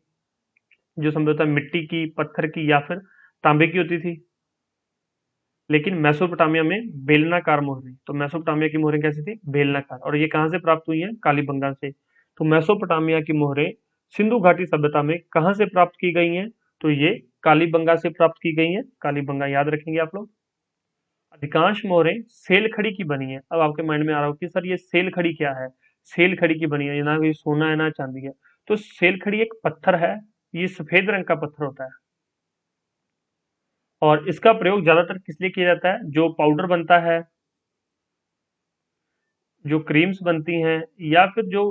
जो संभवतः मिट्टी की, पत्थर की या फिर तांबे की होती थी। लेकिन मेसोपोटामिया में बेलनाकार मोहरें, तो मेसोपोटामिया की मोहरें कैसी थी? बेलनाकार। और ये कहाँ से प्राप्त हुई हैं? कालीबंगा से। तो मेसोपोटामिया की मोहरें सिंधु घाटी सभ्यता में कहाँ से प्राप्त की गई हैं? तो ये कालीबंगा से प्राप्त की गई हैं। कालीबंगा याद रखेंगे आप लोग। अधिकांश मोहरें सेल खड़ी की बनी है। अब आपके माइंड में आ रहा हो कि सर ये सेल खड़ी क्या है? सेल खड़ी की बनी है, ना कोई सोना है ना चांदी है। तो सेल खड़ी एक पत्थर है, ये सफेद रंग का पत्थर होता है और इसका प्रयोग ज्यादातर किस लिए किया जाता है? जो पाउडर बनता है, जो क्रीम्स बनती हैं, या फिर जो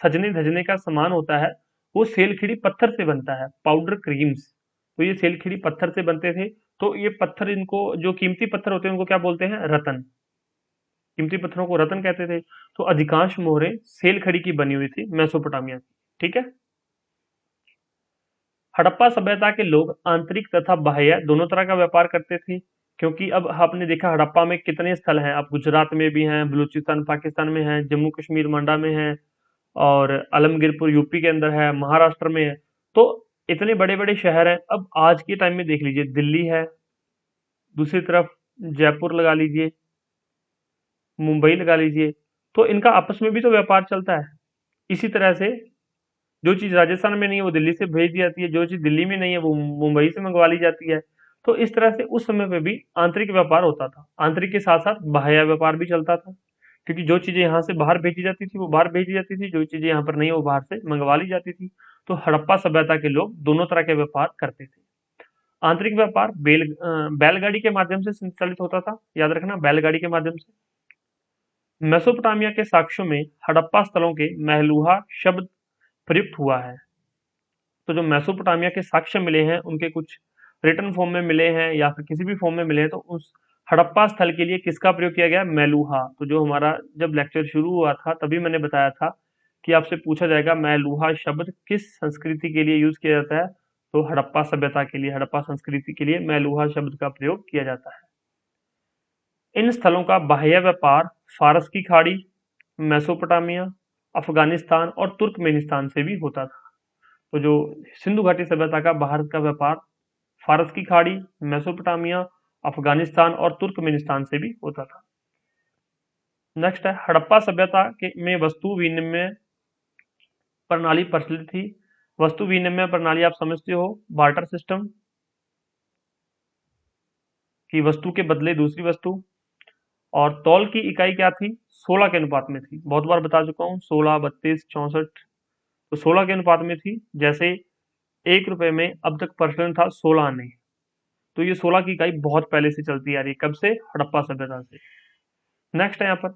सजने धजने का सामान होता है, वो सेलखिड़ी पत्थर से बनता है। पाउडर, क्रीम्स, तो ये सेलखिड़ी पत्थर से बनते थे। तो ये पत्थर, इनको जो कीमती पत्थर होते हैं उनको क्या बोलते हैं? रतन। कीमती पत्थरों को रतन कहते थे। तो अधिकांश मोहरें सेलखड़ी की बनी हुई थी मेसोपोटामिया की। ठीक है। हड़प्पा सभ्यता के लोग आंतरिक तथा बाह्य दोनों तरह का व्यापार करते थे, क्योंकि अब आपने देखा हड़प्पा में कितने स्थल हैं। आप गुजरात में भी हैं, बलूचिस्तान पाकिस्तान में हैं, जम्मू कश्मीर मंडा में हैं, और आलमगीरपुर यूपी के अंदर है, महाराष्ट्र में है। तो इतने बड़े बड़े शहर हैं। अब आज के टाइम में देख लीजिए, दिल्ली है, दूसरी तरफ जयपुर लगा लीजिए, मुंबई लगा लीजिए, तो इनका आपस में भी तो व्यापार चलता है। इसी तरह से जो चीज राजस्थान में नहीं है वो दिल्ली से भेज दी जाती है, जो चीज दिल्ली में नहीं है वो मुंबई से मंगवा ली जाती है। तो इस तरह से उस समय पे भी आंतरिक व्यापार होता था। आंतरिक के साथ साथ बाह्य व्यापार भी चलता था, क्योंकि जो चीजें यहाँ से बाहर भेजी जाती थी वो बाहर भेजी जाती थी, जो चीजें यहाँ पर नहीं है वो बाहर से मंगवा ली जाती थी। तो हड़प्पा सभ्यता के लोग दोनों तरह के व्यापार करते थे। आंतरिक व्यापार बैलगाड़ी के माध्यम से संचालित होता था, याद रखना, बैलगाड़ी के माध्यम से। मेसोपोटामिया के साक्ष्यों में हड़प्पा स्थलों के महलूहा शब्द प्रयुक्त हुआ है। तो जो मेसोपोटामिया के साक्ष्य मिले हैं उनके कुछ रिटर्न फॉर्म में मिले हैं या फिर किसी भी फॉर्म में मिले हैं, तो उस हड़प्पा स्थल के लिए किसका प्रयोग किया गया? मेलूहा। तो जो हमारा जब लेक्चर शुरू हुआ था तभी मैंने बताया था कि आपसे पूछा जाएगा मेलूहा शब्द किस संस्कृति के लिए यूज किया जाता है। तो हड़प्पा सभ्यता के लिए, हड़प्पा संस्कृति के लिए मेलूहा शब्द का प्रयोग किया जाता है। इन स्थलों का बाह्य व्यापार फारस की खाड़ी, मेसोपोटामिया, अफगानिस्तान और तुर्कमेनिस्तान से भी होता था। तो जो सिंधु घाटी सभ्यता का भारत का व्यापार फारस की खाड़ी, मेसोपोटामिया, अफगानिस्तान और तुर्कमेनिस्तान से भी होता था। नेक्स्ट है, हड़प्पा सभ्यता के में वस्तु विनिमय प्रणाली प्रचलित थी। वस्तु विनिमय प्रणाली आप समझते हो, बार्टर सिस्टम, की वस्तु के बदले दूसरी वस्तु। और तौल की इकाई क्या थी? 16 के अनुपात में थी। बहुत बार बता चुका हूँ, 16, 32, 64। तो 16 के अनुपात में थी। जैसे 1 रुपए में अब तक प्रचलन था 16 आने, तो ये 16 की इकाई बहुत पहले से चलती आ रही है। कब से? हड़प्पा सभ्यता से। नेक्स्ट है यहाँ पर,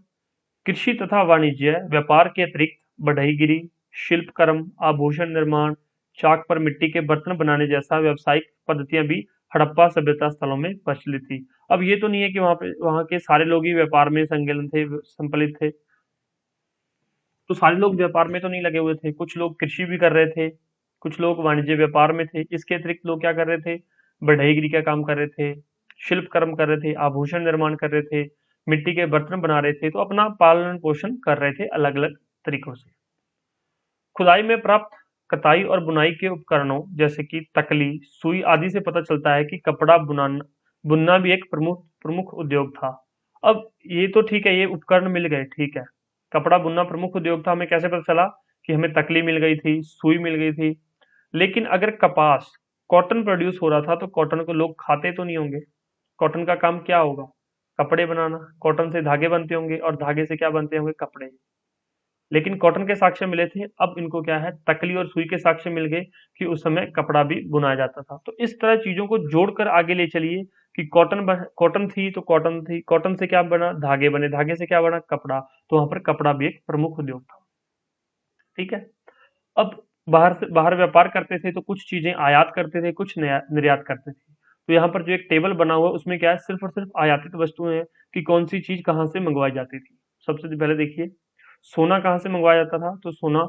कृषि तथा वाणिज्य व्यापार के अतिरिक्त बढ़ईगिरी, शिल्पकर्म, आभूषण निर्माण, चाक पर मिट्टी के बर्तन बनाने जैसा व्यावसायिक पद्धतियां भी हड़प्पा सभ्यता स्थलों में प्रचलित थी। अब ये तो नहीं है कि वहां के सारे लोग ही व्यापार में संलग्न थे, संपलित थे। तो सारे लोग व्यापार में तो नहीं लगे हुए थे, कुछ लोग कृषि भी कर रहे थे, कुछ लोग वाणिज्य व्यापार में थे। इसके अतिरिक्त लोग क्या कर रहे थे? बढ़ईगिरी का काम कर रहे थे, शिल्प कर्म कर रहे थे, आभूषण निर्माण कर रहे थे, मिट्टी के बर्तन बना रहे थे, तो अपना पालन पोषण कर रहे थे अलग अलग तरीकों से। खुदाई में प्राप्त कताई और बुनाई के उपकरणों जैसे कि तकली, सुई आदि से पता चलता है कि कपड़ा बुनाना बुनना भी एक प्रमुख प्रमुख उद्योग था। अब ये तो ठीक है, ये उपकरण मिल गए, ठीक है, कपड़ा बुनना प्रमुख उद्योग था, हमें कैसे पता चला कि हमें तकली मिल गई थी, सुई मिल गई थी। लेकिन अगर कपास, कॉटन प्रोड्यूस हो रहा था तो कॉटन को लोग खाते तो नहीं होंगे। कॉटन का काम क्या होगा? कपड़े बनाना। कॉटन से धागे बनते होंगे और धागे से क्या बनते होंगे? कपड़े। लेकिन कॉटन के साक्ष्य मिले थे, अब इनको क्या है, तकली और सुई के साक्ष्य मिल गए कि उस समय कपड़ा भी बुनाया जाता था। तो इस तरह चीजों को जोड़कर आगे ले चलिए कि कॉटन थी तो कॉटन थी, कॉटन से क्या बना? धागे बने, धागे से क्या बना? कपड़ा। तो वहां पर कपड़ा भी एक प्रमुख उद्योग था। ठीक है। अब बाहर व्यापार करते थे तो कुछ चीजें आयात करते थे, कुछ निर्यात करते थे। तो यहाँ पर जो एक टेबल बना हुआ है उसमें क्या है, सिर्फ और सिर्फ आयातित वस्तुएं हैं कि कौन सी चीज कहाँ से मंगवाई जाती थी। सबसे पहले देखिए, सोना कहाँ से मंगवाया जाता था? तो सोना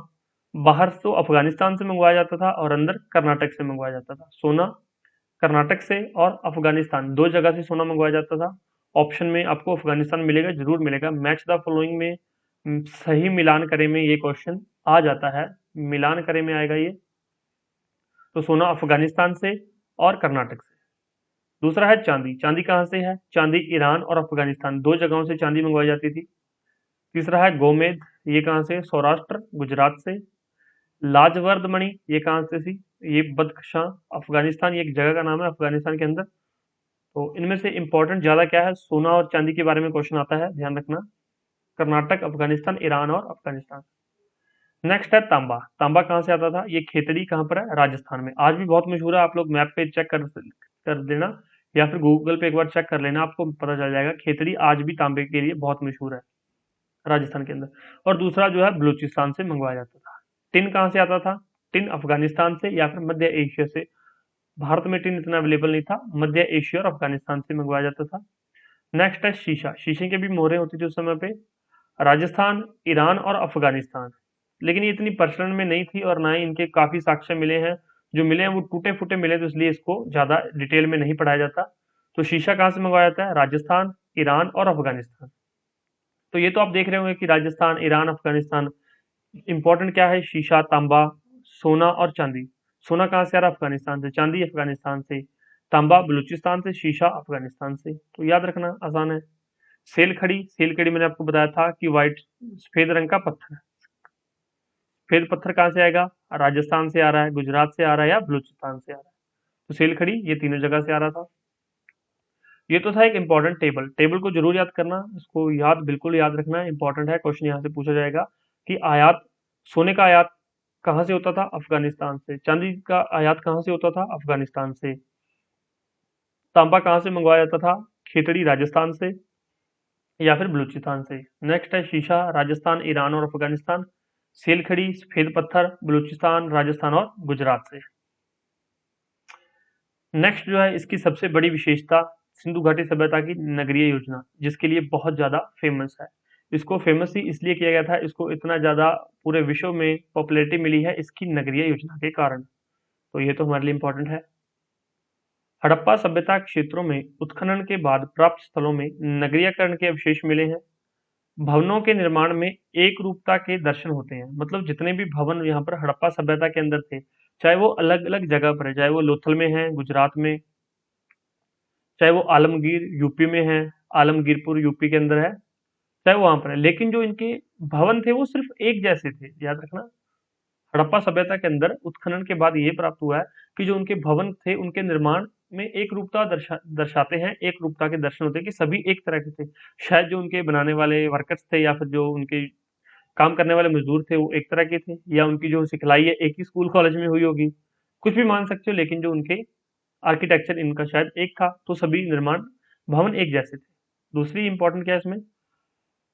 बाहर तो अफगानिस्तान से मंगवाया जाता था और अंदर कर्नाटक से मंगवाया जाता था। सोना कर्नाटक से और अफगानिस्तान, दो जगह से सोना मंगवाया जाता था। ऑप्शन में आपको अफगानिस्तान मिलेगा, जरूर मिलेगा। मैच द फॉलोइंग में सही मिलान करें में ये क्वेश्चन आ जाता है, मिलान करें में आएगा ये। तो सोना अफगानिस्तान से और कर्नाटक से। दूसरा है चांदी। चांदी कहाँ से है? चांदी ईरान और अफगानिस्तान, दो जगहों से चांदी मंगवाई जाती थी। तीसरा है गोमेद, ये कहाँ से? सौराष्ट्र गुजरात से। लाजवर्द मणि, ये कहाँ से थी? ये बदख्शां अफगानिस्तान, ये एक जगह का नाम है अफगानिस्तान के अंदर। तो इनमें से इंपॉर्टेंट ज्यादा क्या है? सोना और चांदी के बारे में क्वेश्चन आता है, ध्यान रखना। कर्नाटक, अफगानिस्तान, ईरान और अफगानिस्तान। नेक्स्ट है तांबा। तांबा कहाँ से आता था? ये खेतड़ी कहाँ पर है? राजस्थान में। आज भी बहुत मशहूर है, आप लोग मैप पे चेक कर देना या फिर गूगल पे एक बार चेक कर लेना, आपको पता चल जाएगा। खेतड़ी आज भी तांबे के लिए बहुत मशहूर है राजस्थान के अंदर। और दूसरा जो है बलूचिस्तान से मंगवाया जाता था। टिन कहाँ से आता था? टिन अफगानिस्तान से या फिर मध्य एशिया से। भारत में टिन इतना अवेलेबल नहीं था, मध्य एशिया और अफगानिस्तान से मंगवाया जाता था। नेक्स्ट है शीशा। शीशे के भी मोहरें होती थी उस समय पे, राजस्थान, ईरान और अफगानिस्तान। लेकिन ये इतनी प्रचलन में नहीं थी और ना ही इनके काफी साक्ष्य मिले हैं। जो मिले हैं वो टूटे फूटे मिले, तो इसलिए इसको ज्यादा डिटेल में नहीं पढ़ाया जाता। तो शीशा कहाँ से मंगवाया जाता है? राजस्थान, ईरान और अफगानिस्तान। तो ये तो आप देख रहे होंगे कि राजस्थान, ईरान, अफगानिस्तान। इंपॉर्टेंट क्या है? शीशा, तांबा, सोना और चांदी। सोना कहाँ से आ रहा? अफगानिस्तान से। चांदी अफगानिस्तान से। तांबा बलूचिस्तान से। शीशा अफगानिस्तान से। तो याद रखना, आसान है। सेलखड़ी। सेलखड़ी मैंने आपको बताया था कि व्हाइट सफेद रंग का पत्थर है। सफेद पत्थर कहाँ से आएगा? राजस्थान से आ रहा है, गुजरात से आ रहा है या बलूचिस्तान से आ रहा है। तो सेलखड़ी ये तीनों जगह से आ रहा था। ये तो था एक इंपॉर्टेंट टेबल। टेबल को जरूर याद करना, इसको बिल्कुल याद रखना, इंपॉर्टेंट है, क्वेश्चन यहाँ से पूछा जाएगा कि आयात, सोने का आयात कहाँ से होता था? अफगानिस्तान से। चांदी का आयात कहाँ से होता था? अफगानिस्तान से। तांबा कहाँ से मंगवाया जाता था? खेतड़ी राजस्थान से या फिर बलूचिस्तान से। नेक्स्ट है शीशा, राजस्थान, ईरान और अफगानिस्तान। सेलखड़ी सफेद पत्थर बलूचिस्तान, राजस्थान और गुजरात से। नेक्स्ट जो है इसकी सबसे बड़ी विशेषता, सिंधु घाटी सभ्यता की नगरीय योजना, जिसके लिए बहुत ज्यादा फेमस है। इसको फेमस ही इसलिए किया गया था, इसको इतना ज्यादा पूरे विश्व में पॉपुलैरिटी मिली है इसकी नगरीय योजना के कारण। तो ये तो हमारे लिए इंपॉर्टेंट है। हड़प्पा सभ्यता क्षेत्रों में उत्खनन के बाद प्राप्त स्थलों में नगरीयकरण के अवशेष मिले हैं। भवनों के निर्माण में एक रूपता के दर्शन होते हैं, मतलब जितने भी भवन यहाँ पर हड़प्पा सभ्यता के अंदर थे, चाहे वो अलग अलग जगह पर है, चाहे वो लोथल में है गुजरात में, चाहे वो आलमगीर यूपी में है, आलमगीरपुर यूपी के अंदर है, चाहे वो वहां पर है, लेकिन जो इनके भवन थे वो सिर्फ एक जैसे थे। याद रखना, हड़प्पा सभ्यता के अंदर उत्खनन के बाद ये प्राप्त हुआ है कि जो उनके भवन थे उनके निर्माण में एक रूपता दर्शाते हैं, एक रूपता के दर्शन होते हैं कि सभी एक तरह के थे। शायद जो उनके बनाने वाले वर्कर्स थे या फिर जो उनके काम करने वाले मजदूर थे वो एक तरह के थे, या उनकी जो सिखलाई है एक ही स्कूल कॉलेज में हुई होगी, कुछ भी मान सकते हो, लेकिन जो उनके आर्किटेक्चर इनका शायद एक था, तो सभी निर्माण भवन एक जैसे थे। दूसरी इंपॉर्टेंट क्या है इसमें,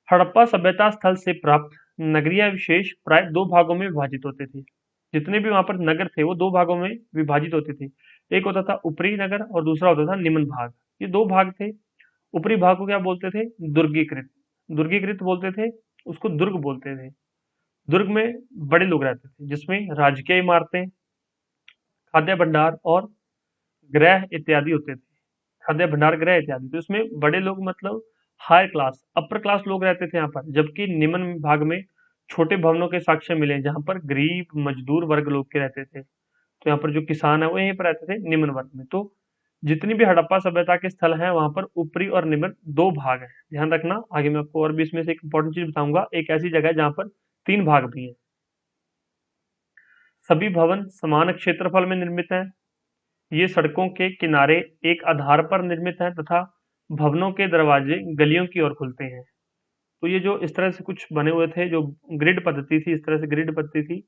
हड़प्पा सभ्यता स्थल से प्राप्त नगरीय अवशेष प्राय दो भागों में विभाजित होते थे। जितने भी वहां पर नगर थे वो दो भागों में विभाजित होते थे। एक होता था ऊपरी नगर और दूसरा होता था निम्न भाग। ये दो भाग थे। ऊपरी भाग को क्या बोलते थे? दुर्गीकृत। दुर्गीकृत बोलते थे, उसको दुर्ग बोलते थे। दुर्ग में बड़े लोग रहते थे, जिसमें राजकीय इमारतें, खाद्य भंडार और गृह इत्यादि होते थे। खाद्य भंडार गृह इत्यादि। तो इसमें बड़े लोग मतलब हायर क्लास, अपर क्लास लोग रहते थे यहाँ पर, जबकि निम्न भाग में छोटे भवनों के साक्ष्य मिले जहाँ पर गरीब मजदूर वर्ग लोग के रहते थे। तो यहाँ पर जो किसान है वो यहीं पर रहते थे निम्न वर्ग में। तो जितनी भी हड़प्पा सभ्यता के स्थल हैं वहां पर ऊपरी और निम्न दो भाग हैं, ध्यान रखना। आगे मैं आपको और भी इसमें से एक इंपॉर्टेंट चीज बताऊंगा, एक ऐसी जगह है जहां पर तीन भाग भी हैं। सभी भवन समान क्षेत्रफल में निर्मित हैं। ये सड़कों के किनारे एक आधार पर निर्मित हैं तथा भवनों के दरवाजे गलियों की ओर खुलते हैं। तो ये जो इस तरह से कुछ बने हुए थे, जो ग्रिड पद्धति थी, इस तरह से ग्रिड पद्धति थी।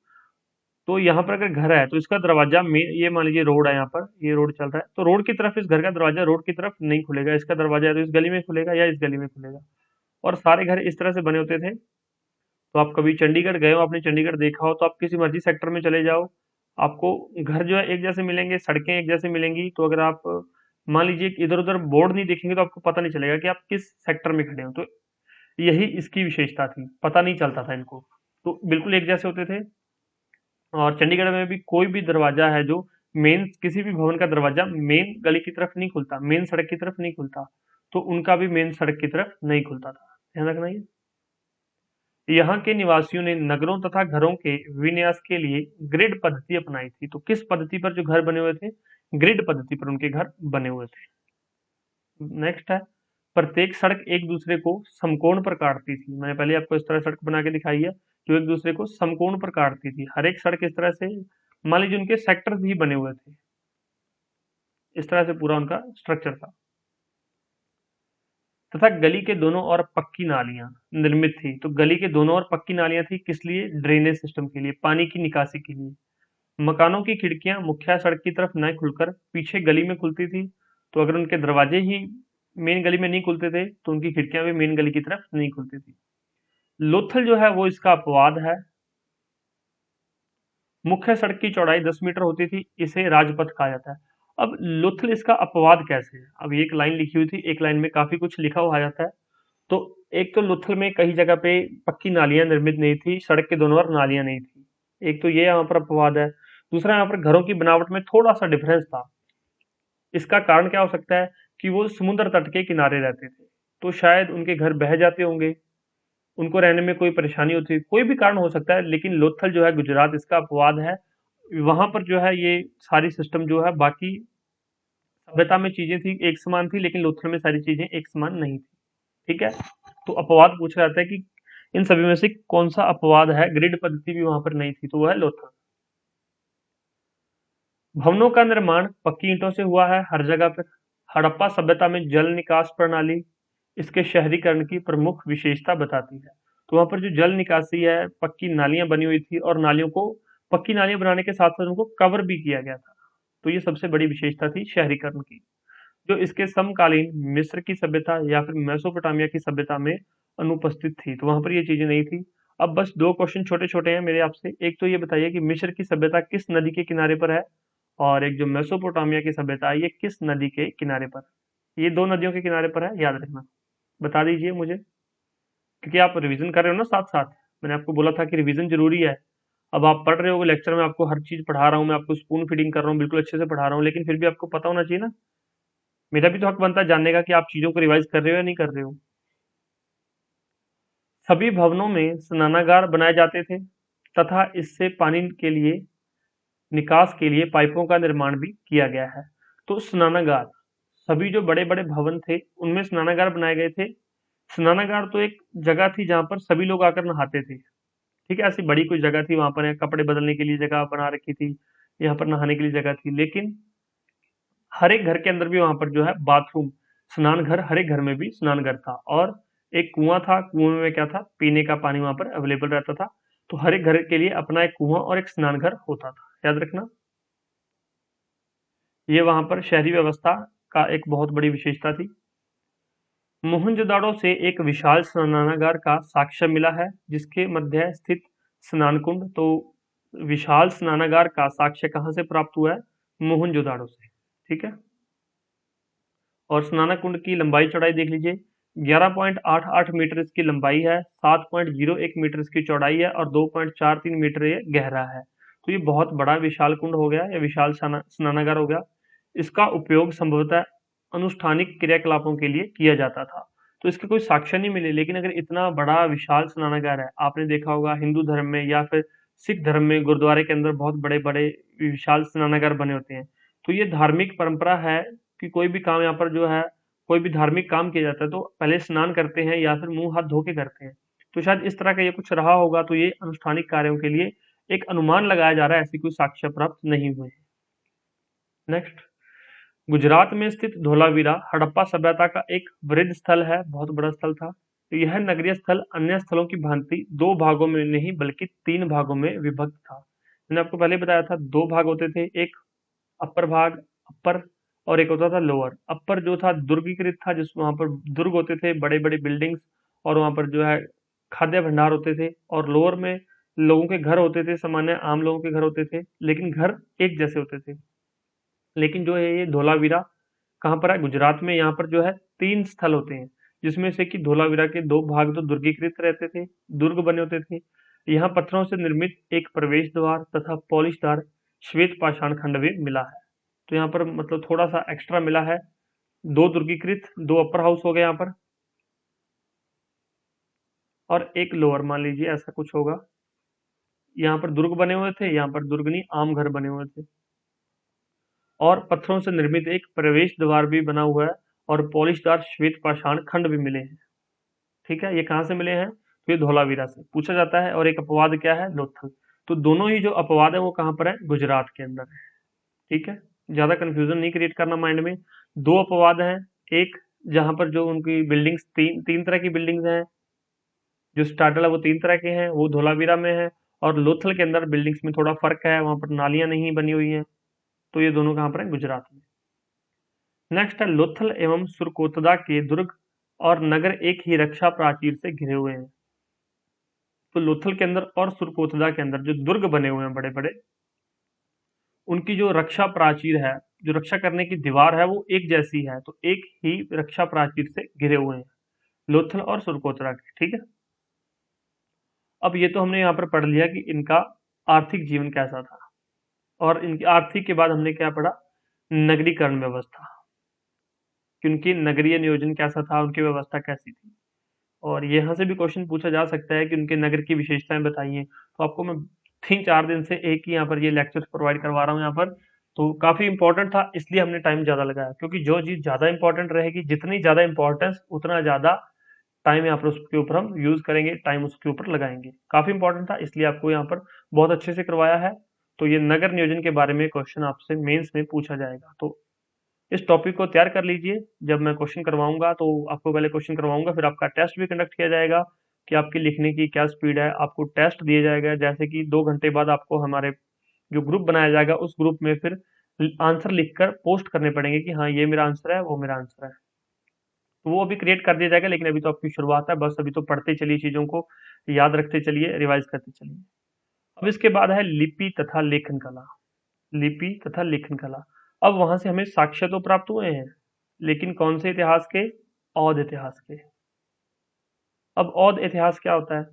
तो यहाँ पर अगर घर है तो इसका दरवाजा ये मान लीजिए रोड है, यहाँ पर ये रोड चल रहा है, तो रोड की तरफ इस घर का दरवाजा रोड की तरफ नहीं खुलेगा, इसका दरवाजा या तो इस गली में खुलेगा या इस गली में खुलेगा। और सारे घर इस तरह से बने होते थे। तो आप कभी चंडीगढ़ गए हो, आपने चंडीगढ़ देखा हो, तो आप किसी मर्जी सेक्टर में चले जाओ, आपको घर जो है एक जैसे मिलेंगे, सड़कें एक जैसे मिलेंगी। तो अगर आप मान लीजिए इधर उधर बोर्ड नहीं देखेंगे तो आपको पता नहीं चलेगा कि आप किस सेक्टर में खड़े हो। तो यही इसकी विशेषता थी, पता नहीं चलता था इनको, तो बिल्कुल एक जैसे होते थे। और चंडीगढ़ में भी कोई भी दरवाजा है जो मेन, किसी भी भवन का दरवाजा मेन गली की तरफ नहीं खुलता, मेन सड़क की तरफ नहीं खुलता, तो उनका भी मेन सड़क की तरफ नहीं खुलता था, ध्यान रखना। ये यहाँ के निवासियों ने नगरों तथा घरों के विन्यास के लिए ग्रिड पद्धति अपनाई थी। तो किस पद्धति पर जो घर बने हुए थे, ग्रिड पद्धति पर उनके घर बने हुए थे। नेक्स्ट है, प्रत्येक सड़क एक दूसरे को समकोण पर काटती थी। मैंने पहले आपको इस तरह सड़क बना के दिखाई है, जो एक दूसरे को समकोण पर काटती थी। हर एक सड़क इस तरह से, मान लीजिए उनके सेक्टर्स ही बने हुए थे, इस तरह से पूरा उनका स्ट्रक्चर था। तथा गली के दोनों ओर पक्की नालियां निर्मित थी। तो गली के दोनों ओर पक्की नालियां थी, किस लिए? ड्रेनेज सिस्टम के लिए, पानी की निकासी के लिए। मकानों की खिड़कियां मुख्य सड़क की तरफ न खुलकर पीछे गली में खुलती थी। तो अगर उनके दरवाजे ही मेन गली में नहीं खुलते थे तो उनकी खिड़कियां भी मेन गली की तरफ नहीं खुलती थी। लोथल जो है वो इसका अपवाद है। मुख्य सड़क की चौड़ाई 10 मीटर होती थी, इसे राजपथ कहा जाता है। अब लोथल इसका अपवाद कैसे है? अब एक लाइन लिखी हुई थी, एक लाइन में काफी कुछ लिखा हुआ आ जाता है। तो एक तो लोथल में कई जगह पे पक्की नालियां निर्मित नहीं थी, सड़क के दोनों ओर नालियां नहीं थी। एक तो ये यहाँ पर अपवाद है। दूसरा, यहाँ पर घरों की बनावट में थोड़ा सा डिफरेंस था। इसका कारण क्या हो सकता है कि वो समुद्र तट के किनारे रहते थे, तो शायद उनके घर बह जाते होंगे, उनको रहने में कोई परेशानी होती है, कोई भी कारण हो सकता है। लेकिन लोथल जो है गुजरात, इसका अपवाद है। वहां पर जो है ये सारी सिस्टम जो है, बाकी सभ्यता में चीजें थी एक समान थी, लेकिन लोथल में सारी चीजें एक समान नहीं थी। ठीक है, तो अपवाद पूछा जाता है कि इन सभी में से कौन सा अपवाद है। ग्रिड पद्धति भी वहां पर नहीं थी, तो वह है लोथल। भवनों का निर्माण पक्की ईंटों से हुआ है हर जगह पर। हड़प्पा सभ्यता में जल निकास प्रणाली इसके शहरीकरण की प्रमुख विशेषता बताती है। तो वहां पर जो जल निकासी है, पक्की नालियां बनी हुई थी, और नालियों को, पक्की नालियां बनाने के साथ साथ उनको कवर भी किया गया था। तो ये सबसे बड़ी विशेषता थी शहरीकरण की, जो इसके समकालीन मिस्र की सभ्यता या फिर मेसोपोटामिया की सभ्यता में अनुपस्थित थी। तो वहां पर ये चीजें नहीं थी। अब बस दो क्वेश्चन छोटे छोटे हैं मेरे आपसे। एक तो ये बताइए कि मिस्र की सभ्यता किस नदी के किनारे पर है, और एक जो मेसोपोटामिया की सभ्यता है ये किस नदी के किनारे पर है। ये दो नदियों के किनारे पर है, याद रखना। बता दीजिए मुझे, क्योंकि आप रिवीजन कर रहे हो ना साथ साथ। मैंने आपको बोला था कि रिवीजन जरूरी है। अब आप पढ़ रहे हो, लेक्चर में आपको हर चीज पढ़ा रहा हूँ, मैं आपको स्पून फीडिंग कर रहा हूँ, बिल्कुल अच्छे से पढ़ा रहा हूँ, लेकिन फिर भी आपको पता होना चाहिए ना। मेरा भी तो हक बनता है जानने का कि आप चीजों को रिवाइज कर रहे हो या नहीं कर रहे हो। सभी भवनों में स्नानागार बनाए जाते थे तथा इससे पानी के लिए, निकास के लिए पाइपों का निर्माण भी किया गया है। तो स्नानागार, सभी जो बड़े बड़े भवन थे उनमें स्नानागार बनाए गए थे। स्नानागार तो एक जगह थी जहां पर सभी लोग आकर नहाते थे। ठीक है, ऐसी बड़ी कोई जगह थी, वहां पर कपड़े बदलने के लिए जगह बना रखी थी, यहाँ पर नहाने के लिए जगह थी। लेकिन हर एक घर के अंदर भी वहां पर जो है बाथरूम, स्नान घर, हर एक घर में भी स्नान घर था। और एक कुआं था, कुएं में क्या था, पीने का पानी वहां पर अवेलेबल रहता था। तो हर एक घर के लिए अपना एक कुआं और एक स्नान घर होता था, याद रखना। ये वहां पर शहरी व्यवस्था का एक बहुत बड़ी विशेषता थी। मोहनजोदाड़ो से एक विशाल स्नानागार का साक्ष्य मिला है, जिसके मध्य स्थित स्नान कुंड। तो विशाल स्नानागार का साक्ष्य कहाँ से प्राप्त हुआ है? मोहनजोदाड़ो से। ठीक है, और स्नान कुंड की लंबाई चौड़ाई देख लीजिए, 11.88 मीटर इसकी लंबाई है, 7.01 मीटर इसकी चौड़ाई है, और 2.43 मीटर ये गहरा है। तो ये बहुत बड़ा विशाल कुंड हो गया या विशाल स्नानागार हो गया। इसका उपयोग संभवतः अनुष्ठानिक क्रियाकलापों के लिए किया जाता था। तो इसके कोई साक्ष्य नहीं मिले, लेकिन अगर इतना बड़ा विशाल स्नानागार है, आपने देखा होगा हिंदू धर्म में या फिर सिख धर्म में गुरुद्वारे के अंदर बहुत बड़े बड़े विशाल स्नानागार बने होते हैं। तो ये धार्मिक परंपरा है कि कोई भी काम यहाँ पर जो है, कोई भी धार्मिक काम किया जाता है तो पहले स्नान करते हैं या फिर मुंह हाथ धो के करते हैं। तो शायद इस तरह का ये कुछ रहा होगा, तो ये अनुष्ठानिक कार्यों के लिए एक अनुमान लगाया जा रहा है, ऐसी कोई साक्ष्य प्राप्त नहीं हुए हैं। नेक्स्ट, गुजरात में स्थित धोलावीरा हड़प्पा सभ्यता का एक वृद्ध स्थल है, बहुत बड़ा स्थल था। तो यह नगरीय स्थल अन्य स्थलों की भांति दो भागों में नहीं बल्कि तीन भागों में विभक्त था। मैंने आपको पहले बताया था दो भाग होते थे, एक अपर भाग, अपर, और एक होता था लोअर। अपर जो था दुर्गीकृत था, जिस वहां पर दुर्ग होते थे, बड़े बड़े बिल्डिंग्स, और वहां पर जो है खाद्य भंडार होते थे। और लोअर में लोगों के घर होते थे, सामान्य आम लोगों के घर होते थे, लेकिन घर एक जैसे होते थे। लेकिन जो है ये धोलावीरा कहाँ पर है? गुजरात में। यहाँ पर जो है तीन स्थल होते हैं, जिसमें से कि धोलावीरा के दो भाग तो दुर्गीकृत रहते थे, दुर्ग बने होते थे। यहाँ पत्थरों से निर्मित एक प्रवेश द्वार तथा पॉलिशदार श्वेत पाषाण खंड भी मिला है। तो यहाँ पर मतलब थोड़ा सा एक्स्ट्रा मिला है, दो दुर्गीकृत, दो अपर हाउस हो गए यहाँ पर, और एक लोअर, मान लीजिए ऐसा कुछ होगा। यहाँ पर दुर्ग बने हुए थे, यहाँ पर दुर्ग नहीं, आम घर बने हुए थे, और पत्थरों से निर्मित एक प्रवेश द्वार भी बना हुआ है, और पॉलिशदार श्वेत पाषाण खंड भी मिले हैं। ठीक है, ये कहाँ से मिले हैं? तो ये धोलावीरा से पूछा जाता है। और एक अपवाद क्या है? लोथल। तो दोनों ही जो अपवाद है वो कहाँ पर है? गुजरात के अंदर है। ठीक है, ज्यादा कंफ्यूजन नहीं क्रिएट करना माइंड में। दो अपवाद हैं, एक जहां पर जो उनकी बिल्डिंग्स तीन तीन तरह की बिल्डिंग्स हैं, जो स्टार्टल है वो तीन तरह के हैं, वो धोलावीरा में है। और लोथल के अंदर बिल्डिंग्स में थोड़ा फर्क है, वहां पर नालियां नहीं बनी हुई हैं। तो ये दोनों कहाँ पर है? गुजरात में। नेक्स्ट है लोथल एवं सुरकोतदा के दुर्ग और नगर एक ही रक्षा प्राचीर से घिरे हुए हैं। तो लोथल के अंदर और सुरकोतदा के अंदर जो दुर्ग बने हुए हैं बड़े बड़े, उनकी जो रक्षा प्राचीर है, जो रक्षा करने की दीवार है, वो एक जैसी है। तो एक ही रक्षा प्राचीर से घिरे हुए हैं लोथल और सुरकोतरा के। ठीक है, अब ये तो हमने यहाँ पर पढ़ लिया कि इनका आर्थिक जीवन कैसा था, और इनकी आर्थिक के बाद हमने क्या पढ़ा? नगरीकरण व्यवस्था, कि उनकी नगरीय नियोजन कैसा था, उनकी व्यवस्था कैसी थी। और यहाँ से भी क्वेश्चन पूछा जा सकता है कि उनके नगर की विशेषताएं बताइए। तो आपको मैं 3-4 दिन से एक ही यहाँ पर ये लेक्चर प्रोवाइड करवा रहा हूँ यहाँ पर। तो काफी इंपॉर्टेंट था, इसलिए हमने टाइम ज्यादा लगाया, क्योंकि जो चीज ज्यादा इंपॉर्टेंट रहेगी, जितनी ज्यादा इंपॉर्टेंस उतना ज्यादा टाइम यहाँ पर उसके ऊपर हम यूज करेंगे, टाइम उसके ऊपर लगाएंगे। काफी इंपॉर्टेंट था, इसलिए आपको यहाँ पर बहुत अच्छे से करवाया है। तो ये नगर नियोजन के बारे में क्वेश्चन आपसे मेंस में पूछा जाएगा। तो इस टॉपिक को तैयार कर लीजिए। जब मैं क्वेश्चन करवाऊंगा तो आपको पहले क्वेश्चन करवाऊंगा, फिर आपका टेस्ट भी कंडक्ट किया जाएगा कि आपकी लिखने की क्या स्पीड है। आपको टेस्ट दिया जाएगा, जैसे कि 2 घंटे बाद आपको हमारे जो ग्रुप बनाया जाएगा उस ग्रुप में फिर आंसर लिखकर पोस्ट करने पड़ेंगे कि हाँ ये मेरा आंसर है, वो मेरा आंसर है। तो वो अभी क्रिएट कर दिया जाएगा, लेकिन अभी तो आपकी शुरुआत है, बस अभी तो पढ़ते चलिए, चीजों को याद रखते चलिए, रिवाइज करते चलिए। अब इसके बाद है लिपि तथा लेखन कला। लिपि तथा लेखन कला। अब वहां से हमें साक्ष्य तो प्राप्त हुए हैं, लेकिन कौन से इतिहास के? औध इतिहास के। अब औध इतिहास क्या होता है?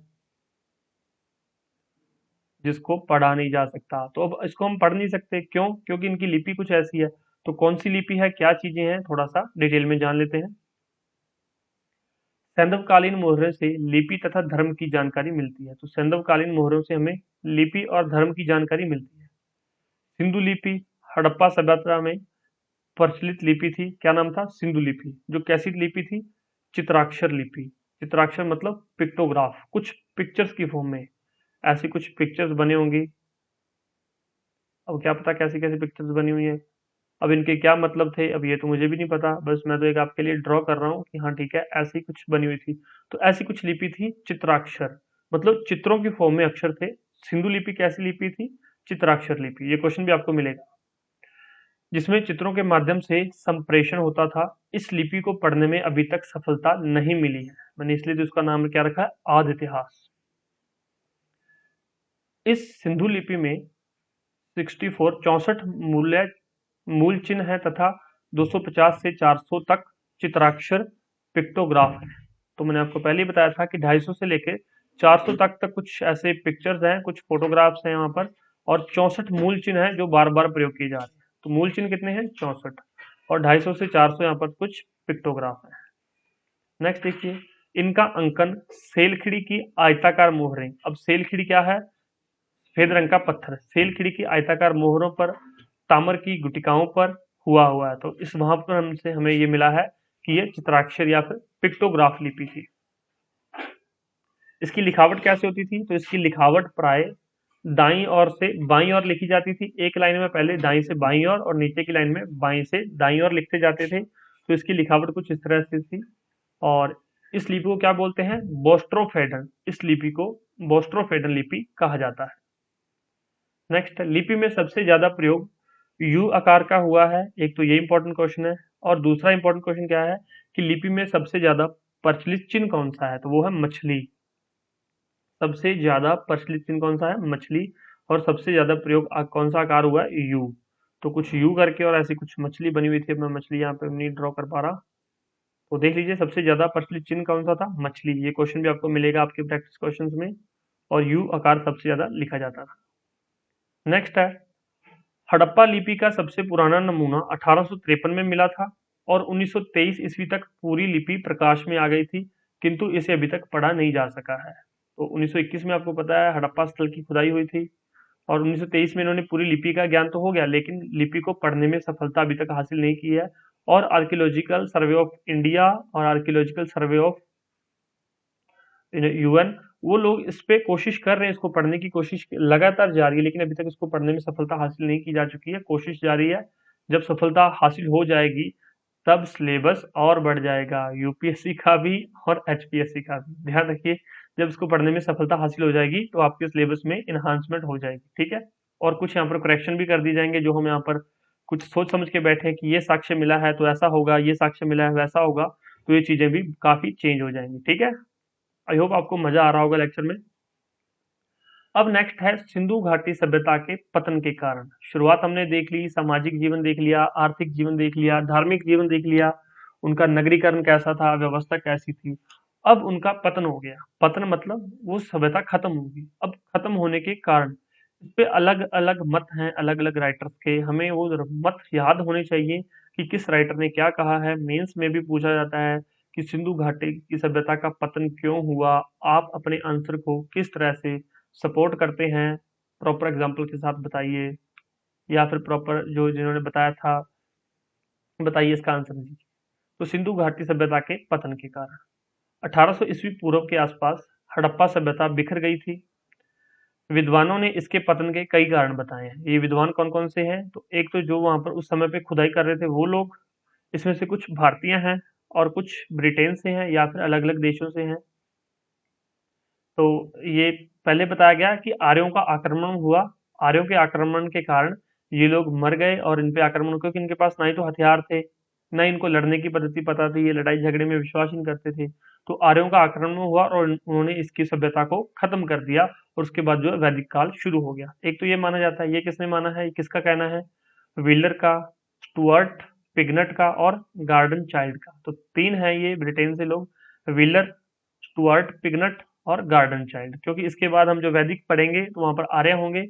जिसको पढ़ा नहीं जा सकता। तो अब इसको हम पढ़ नहीं सकते, क्यों? क्योंकि इनकी लिपि कुछ ऐसी है। तो कौन सी लिपि है, क्या चीजें हैं, थोड़ा सा डिटेल में जान लेते हैं। सैंधवकालीन मोहरों से लिपि तथा धर्म की जानकारी मिलती है। तो सैंधवकालीन मोहरों से हमें लिपि और धर्म की जानकारी मिलती है। सिंधु लिपि हड़प्पा सभ्यता में प्रचलित लिपि थी। क्या नाम था? सिंधु लिपि। जो कैसी लिपि थी? चित्राक्षर लिपि। चित्राक्षर मतलब पिक्टोग्राफ, कुछ पिक्चर्स की फॉर्म में ऐसी कुछ पिक्चर्स बनी होंगी। अब क्या पता कैसी कैसी पिक्चर्स बनी हुई हैं, अब इनके क्या मतलब थे, अब ये तो मुझे भी नहीं पता। बस मैं तो एक आपके लिए ड्रॉ कर रहा हूँ कि हाँ ठीक है, ऐसी कुछ बनी हुई थी। तो ऐसी कुछ लिपि थी चित्राक्षर, मतलब चित्रों की फॉर्म में अक्षर थे। सिंधु लिपि कैसी लिपि थी? चित्राक्षर लिपि। ये क्वेश्चन भी आपको मिलेगा, जिसमें चित्रों के माध्यम से संप्रेषण होता था। इस लिपि को पढ़ने में अभी तक सफलता नहीं मिली है। मैंने इसलिए तो इसका नाम क्या रखा है? आदि इतिहास। इस सिंधु लिपि में 64 मूल चिन्ह है तथा 250 से 400 तक चित्राक्षर पिक्टोग्राफ है। तो मैंने आपको पहले ही बताया था कि 250 से लेकर 400 तक कुछ ऐसे पिक्चर्स हैं, कुछ फोटोग्राफ्स हैं वहां पर, और 64 मूल चिन्ह हैं जो बार बार प्रयोग किए जा रहे हैं। तो मूल चिन्ह कितने हैं? 64। और 250 से 400 यहाँ पर कुछ पिक्टोग्राफ है। नेक्स्ट देखिए, इनका अंकन सेलखिड़ी की आयताकार मोहरें। अब सेलखिड़ी क्या है? सफेद रंग का पत्थर। सेलखिड़ी की आयताकार मोहरों पर ताम्र की गुटिकाओं पर हुआ हुआ है। तो इस वहां पर हमसे हमें ये मिला है कि ये चित्राक्षर या फिर पिक्टोग्राफ लिपि थी। इसकी लिखावट कैसे होती थी? तो इसकी लिखावट प्राय दाईं ओर से बाईं ओर लिखी जाती थी। एक लाइन में पहले दाईं से बाईं ओर और नीचे की लाइन में बाईं से दाईं ओर लिखते जाते थे। तो इसकी लिखावट कुछ इस तरह से थी। और इस लिपि को क्या बोलते हैं? बोस्ट्रोफेडन। इस लिपि को बोस्ट्रोफेडन लिपि कहा जाता है। नेक्स्ट, लिपि में सबसे ज्यादा प्रयोग यू आकार का हुआ है। एक तो ये इंपॉर्टेंट क्वेश्चन है। और दूसरा इंपॉर्टेंट क्वेश्चन क्या है कि लिपि में सबसे ज्यादा प्रचलित चिन्ह कौन सा है? तो वो है मछली। सबसे ज्यादा प्रचलित चिन्ह कौन सा है? मछली। और सबसे ज्यादा प्रयोग कौन सा आकार हुआ है? यू। तो कुछ यू करके और ऐसी कुछ मछली बनी हुई थी। मैं मछली यहाँ पे नहीं ड्रॉ कर पा रहा। तो देख लीजिए, सबसे ज्यादा प्रचलित चिन्ह कौन सा था? मछली। ये क्वेश्चन भी आपको मिलेगा आपके प्रैक्टिस क्वेश्चंस में। और यू आकार सबसे ज्यादा लिखा जाता था। नेक्स्ट है, हड़प्पा लिपि का सबसे पुराना नमूना 1853 में मिला था। और 1923 ईस्वी तक पूरी लिपि प्रकाश में आ गई थी, किंतु इसे अभी तक पढ़ा नहीं जा सका है। तो 1921 में आपको पता है हड़प्पा स्थल की खुदाई हुई थी। और 1923 में इन्होंने पूरी लिपि का ज्ञान तो हो गया, लेकिन लिपि को पढ़ने में सफलता अभी तक हासिल नहीं की है। और आर्कियोलॉजिकल सर्वे ऑफ इंडिया और आर्कियोलॉजिकल सर्वे ऑफ यूएन, वो लोग इस पे कोशिश कर रहे हैं। इसको पढ़ने की कोशिश लगातार जारी है, लेकिन अभी तक इसको पढ़ने में सफलता हासिल नहीं की जा चुकी है। कोशिश जारी है। जब सफलता हासिल हो जाएगी तब सिलेबस और बढ़ जाएगा, यूपीएससी का भी और एचपीएससी का भी। ध्यान रखिए, जब इसको पढ़ने में सफलता हासिल हो जाएगी तो आपके सिलेबस में इन्हांसमेंट हो जाएगी। ठीक है। और कुछ यहाँ पर करेक्शन भी कर दिए जाएंगे, जो हम यहाँ पर कुछ सोच समझ के बैठे हैं कि ये साक्ष्य मिला है तो ऐसा होगा, ये साक्ष्य मिला है वैसा होगा। तो ये चीजें भी काफी चेंज हो जाएंगी। ठीक है। आई होप आपको मजा आ रहा होगा लेक्चर में। अब नेक्स्ट है सिंधु घाटी सभ्यता के पतन के कारण। शुरुआत हमने देख ली, सामाजिक जीवन देख लिया, आर्थिक जीवन देख लिया, धार्मिक जीवन देख लिया, उनका नगरीकरण कैसा था, व्यवस्था कैसी थी। अब उनका पतन हो गया। पतन मतलब वो सभ्यता खत्म होगी। अब खत्म होने के कारण इस पे अलग अलग मत हैं, अलग अलग राइटर्स के। हमें वो मत याद होने चाहिए कि किस राइटर ने क्या कहा है। मेंस में भी पूछा जाता है कि सिंधु घाटी की सभ्यता का पतन क्यों हुआ। आप अपने आंसर को किस तरह से सपोर्ट करते हैं, प्रॉपर एग्जाम्पल के साथ बताइए। या फिर प्रॉपर जो जिन्होंने बताया था बताइए इसका आंसर दीजिए। तो सिंधु घाटी सभ्यता के पतन के कारण 1800 ईस्वी पूर्व के आसपास हड़प्पा सभ्यता बिखर गई थी। विद्वानों ने इसके पतन के कई कारण बताए हैं। ये विद्वान कौन कौन से हैं? तो एक तो जो वहां पर उस समय पे खुदाई कर रहे थे वो लोग, इसमें से कुछ भारतीय हैं और कुछ ब्रिटेन से हैं या फिर अलग अलग देशों से हैं। तो ये पहले बताया गया कि आर्यों का आक्रमण हुआ। आर्यों के आक्रमण के कारण ये लोग मर गए और इन पे आक्रमण, क्योंकि इनके पास ना ही तो हथियार थे, ना ही इनको लड़ने की पद्धति पता थी, ये लड़ाई झगड़े में विश्वास नहीं करते थे। तो आर्यों का आक्रमण हुआ और उन्होंने इसकी सभ्यता को खत्म कर दिया। और उसके बाद जो है वैदिक काल शुरू हो गया। एक तो ये माना जाता है। ये किसने माना है? ये किसका कहना है? व्हीलर का, स्टुअर्ट, पिगनट का और गार्डन चाइल्ड का। तो तीन है ये ब्रिटेन से लोग, व्हीलर, स्टुअर्ट, पिगनट और गार्डन चाइल्ड। क्योंकि इसके बाद हम जो वैदिक पढ़ेंगे तो वहां पर आर्य होंगे।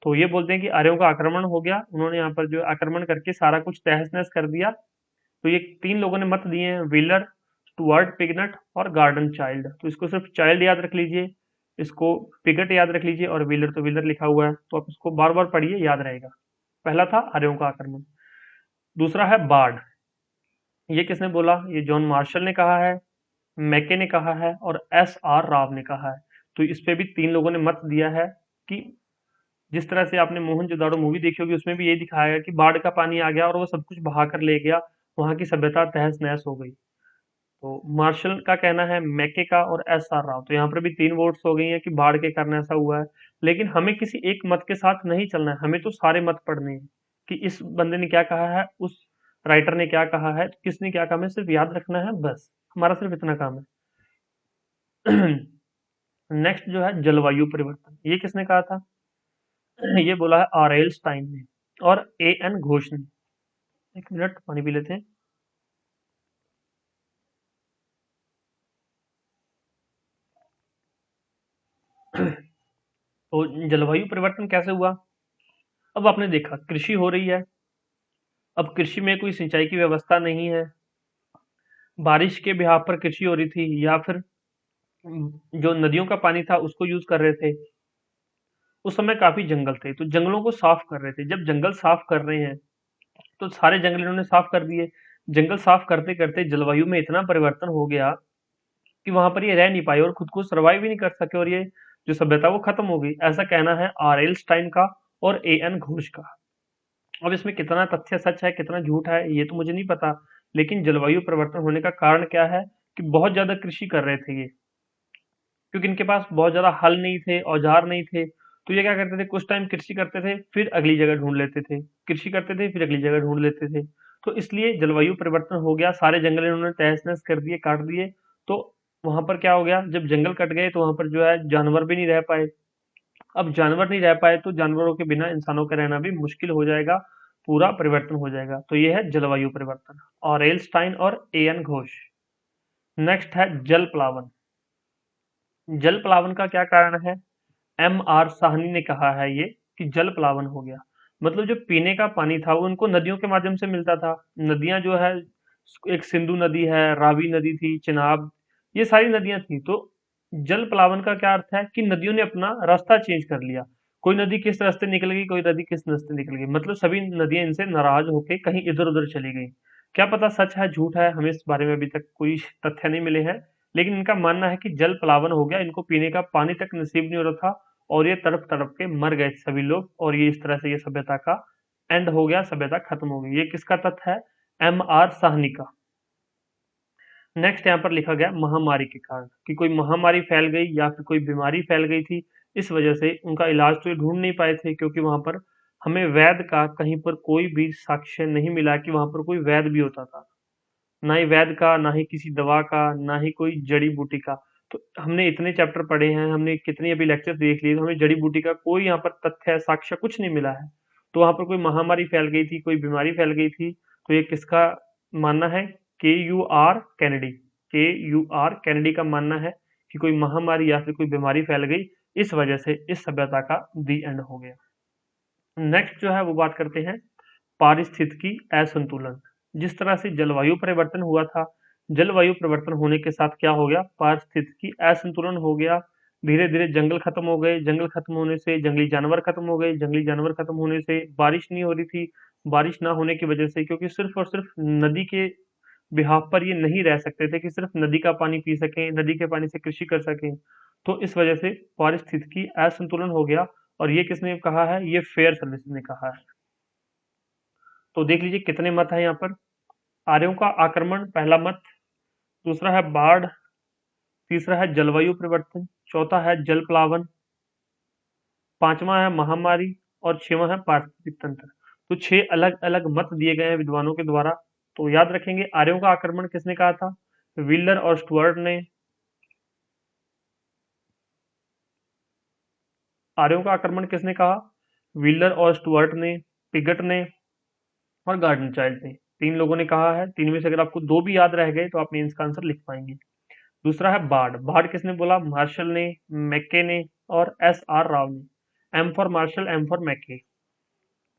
तो ये बोलते हैं कि आर्यों का आक्रमण हो गया, उन्होंने यहाँ पर जो आक्रमण करके सारा कुछ तहस नहस कर दिया। तो ये तीन लोगों ने मत दिए हैं, व्हीलर, स्टुअर्ट, पिगनट और गार्डन चाइल्ड। तो इसको सिर्फ चाइल्ड याद रख लीजिए, इसको पिगट याद रख लीजिए, और व्हीलर तो व्हीलर लिखा हुआ है तो आप इसको बार बार पढ़िए, याद रहेगा। पहला था आर्यों का आक्रमण। दूसरा है बाढ़। ये किसने बोला? ये जॉन मार्शल ने कहा है, मैके ने कहा है और एस आर राव ने कहा है। तो इस पे भी तीन लोगों ने मत दिया है कि जिस तरह से आपने मोहनजोदाड़ो मूवी देखी होगी, उसमें भी ये दिखाया गया कि बाढ़ का पानी आ गया और वो सब कुछ बहा कर ले गया, वहां की सभ्यता तहस नहस हो गई। तो मार्शल का कहना है, मैके का और एस आर राव। तो यहाँ पर भी तीन वोट्स हो गई हैं कि बाढ़ के कारण ऐसा हुआ है। लेकिन हमें किसी एक मत के साथ नहीं चलना है, हमें तो सारे मत पढ़ने हैं कि इस बंदे ने क्या कहा है, उस राइटर ने क्या कहा है, किसने क्या कहा, हमें सिर्फ याद रखना है, बस हमारा सिर्फ इतना काम है। नेक्स्ट जो है जलवायु परिवर्तन। ये किसने कहा था? ये बोला है आर एल स्टाइन ने और ए एन घोष ने। एक मिनट पानी पी लेते हैं। तो जलवायु परिवर्तन कैसे हुआ? अब आपने देखा कृषि हो रही है, अब कृषि में कोई सिंचाई की व्यवस्था नहीं है, बारिश के बिहाफ पर कृषि हो रही थी या फिर जो नदियों का पानी था उसको यूज कर रहे थे। उस समय काफी जंगल थे तो जंगलों को साफ कर रहे थे। जब जंगल साफ कर रहे हैं तो सारे जंगल इन्होंने साफ कर दिए। जंगल साफ करते करते जलवायु में इतना परिवर्तन हो गया कि वहां पर ये रह नहीं पाए और खुद को सर्वाइव भी नहीं कर सके, और ये जो सभ्यता वो खत्म हो गई। ऐसा कहना है आर एल स्टाइन का और ए एन घोष का। अब इसमें कितना तथ्य सच है कितना झूठ है ये तो मुझे नहीं पता, लेकिन जलवायु परिवर्तन होने का कारण क्या है कि बहुत ज्यादा कृषि कर रहे थे ये, क्योंकि इनके पास बहुत ज्यादा हल नहीं थे, औजार नहीं थे। तो ये क्या करते थे, कुछ टाइम कृषि करते थे फिर अगली जगह ढूंढ लेते थे, कृषि करते थे फिर अगली जगह ढूंढ लेते थे। तो इसलिए जलवायु परिवर्तन हो गया, सारे जंगल इन्होंने तहस नहस कर दिए, काट दिए। तो वहां पर क्या हो गया, जब जंगल कट गए तो वहां पर जो है जानवर भी नहीं रह पाए। अब जानवर नहीं रह पाए तो जानवरों के बिना इंसानों का रहना भी मुश्किल हो जाएगा, पूरा परिवर्तन हो जाएगा। तो ये है जलवायु परिवर्तन, और एलस्टाइन और ए एन घोष। नेक्स्ट है जल प्लावन। जल प्लावन का क्या कारण है? एम आर साहनी ने कहा है ये कि जल प्लावन हो गया। मतलब जो पीने का पानी था वो उनको नदियों के माध्यम से मिलता था। नदियां जो है, एक सिंधु नदी है, रावी नदी थी, चिनाब, ये सारी नदियां थी। तो जल प्लावन का क्या अर्थ है कि नदियों ने अपना रास्ता चेंज कर लिया। कोई नदी किस रास्ते निकल गई, कोई नदी किस रास्ते निकल गई, मतलब सभी नदियां इनसे नाराज होकर कहीं इधर उधर चली गई। क्या पता सच है झूठ है, हमें इस बारे में अभी तक कोई तथ्य नहीं मिले हैं। लेकिन इनका मानना है कि जल प्लावन हो गया, इनको पीने का पानी तक नसीब नहीं हो रहा था और ये तड़प तड़प के मर गए सभी लोग, और ये इस तरह से ये सभ्यता का एंड हो गया, सभ्यता खत्म हो गई। ये किसका तथ्य है? एम आर साहनी का। नेक्स्ट यहाँ पर लिखा गया महामारी के कारण, कि कोई महामारी फैल गई या फिर कोई बीमारी फैल गई थी, इस वजह से उनका इलाज तो ये ढूंढ नहीं पाए थे, क्योंकि वहां पर हमें वैद्य का कहीं पर कोई भी साक्ष्य नहीं मिला कि वहां पर कोई वैद्य भी होता था। ना ही वैद्य का, ना ही किसी दवा का, ना ही कोई जड़ी बूटी का। तो हमने इतने चैप्टर पढ़े हैं, हमने कितनी अभी लेक्चर देख लिए, तो हमें जड़ी बूटी का कोई यहाँ पर तथ्य साक्ष्य कुछ नहीं मिला है। तो वहां पर कोई महामारी फैल गई थी, कोई बीमारी फैल गई थी। तो ये किसका मानना है? के यू आर कैनेडी। के यू आर कैनेडी का मानना है कि कोई महामारी या फिर कोई बीमारी फैल गई, इस वजह से इस सभ्यता का दी एंड हो गया। नेक्स्ट जो है वो बात करते हैं पारिस्थितिकी असंतुलन। जिस तरह से जलवायु परिवर्तन हुआ था, जलवायु परिवर्तन होने के साथ क्या हो गया, पारिस्थितिकी असंतुलन हो गया। धीरे धीरे जंगल खत्म हो गए, जंगल खत्म होने से जंगली जानवर खत्म हो गए, जंगली जानवर खत्म होने से बारिश नहीं हो रही थी। बारिश ना होने की वजह से, क्योंकि सिर्फ और सिर्फ नदी के बिहाफ पर ये नहीं रह सकते थे कि सिर्फ नदी का पानी पी सकें, नदी के पानी से कृषि कर सकें। तो इस वजह से पारिस्थितिकी असंतुलन हो गया। और ये किसने कहा है? ये फेयर सर्विस ने कहा है। तो देख लीजिए कितने मत है यहाँ पर। आर्यों का आक्रमण पहला मत, दूसरा है बाढ़, तीसरा है जलवायु परिवर्तन, चौथा है जल प्लावन, पांचवा है महामारी, और छठवां है पारिस्थितिक तंत्र। तो 6 अलग अलग मत दिए गए हैं विद्वानों के द्वारा। तो याद रखेंगे, आर्यों का आक्रमण किसने कहा था? व्हीलर और स्टुअर्ट ने। आर्यों का आक्रमण किसने कहा? व्हीलर और स्टुअर्ट ने, पिगट ने, और गार्डन चाइल्ड ने। 3 लोगों ने कहा है। 3 में से अगर आपको 2 भी याद रह गए तो आप मेंस का आंसर लिख पाएंगे। दूसरा है बाढ़। बाढ़ किसने बोला? मार्शल ने, मैके ने, और एस आर राव ने। M for Marshall, M for McKay.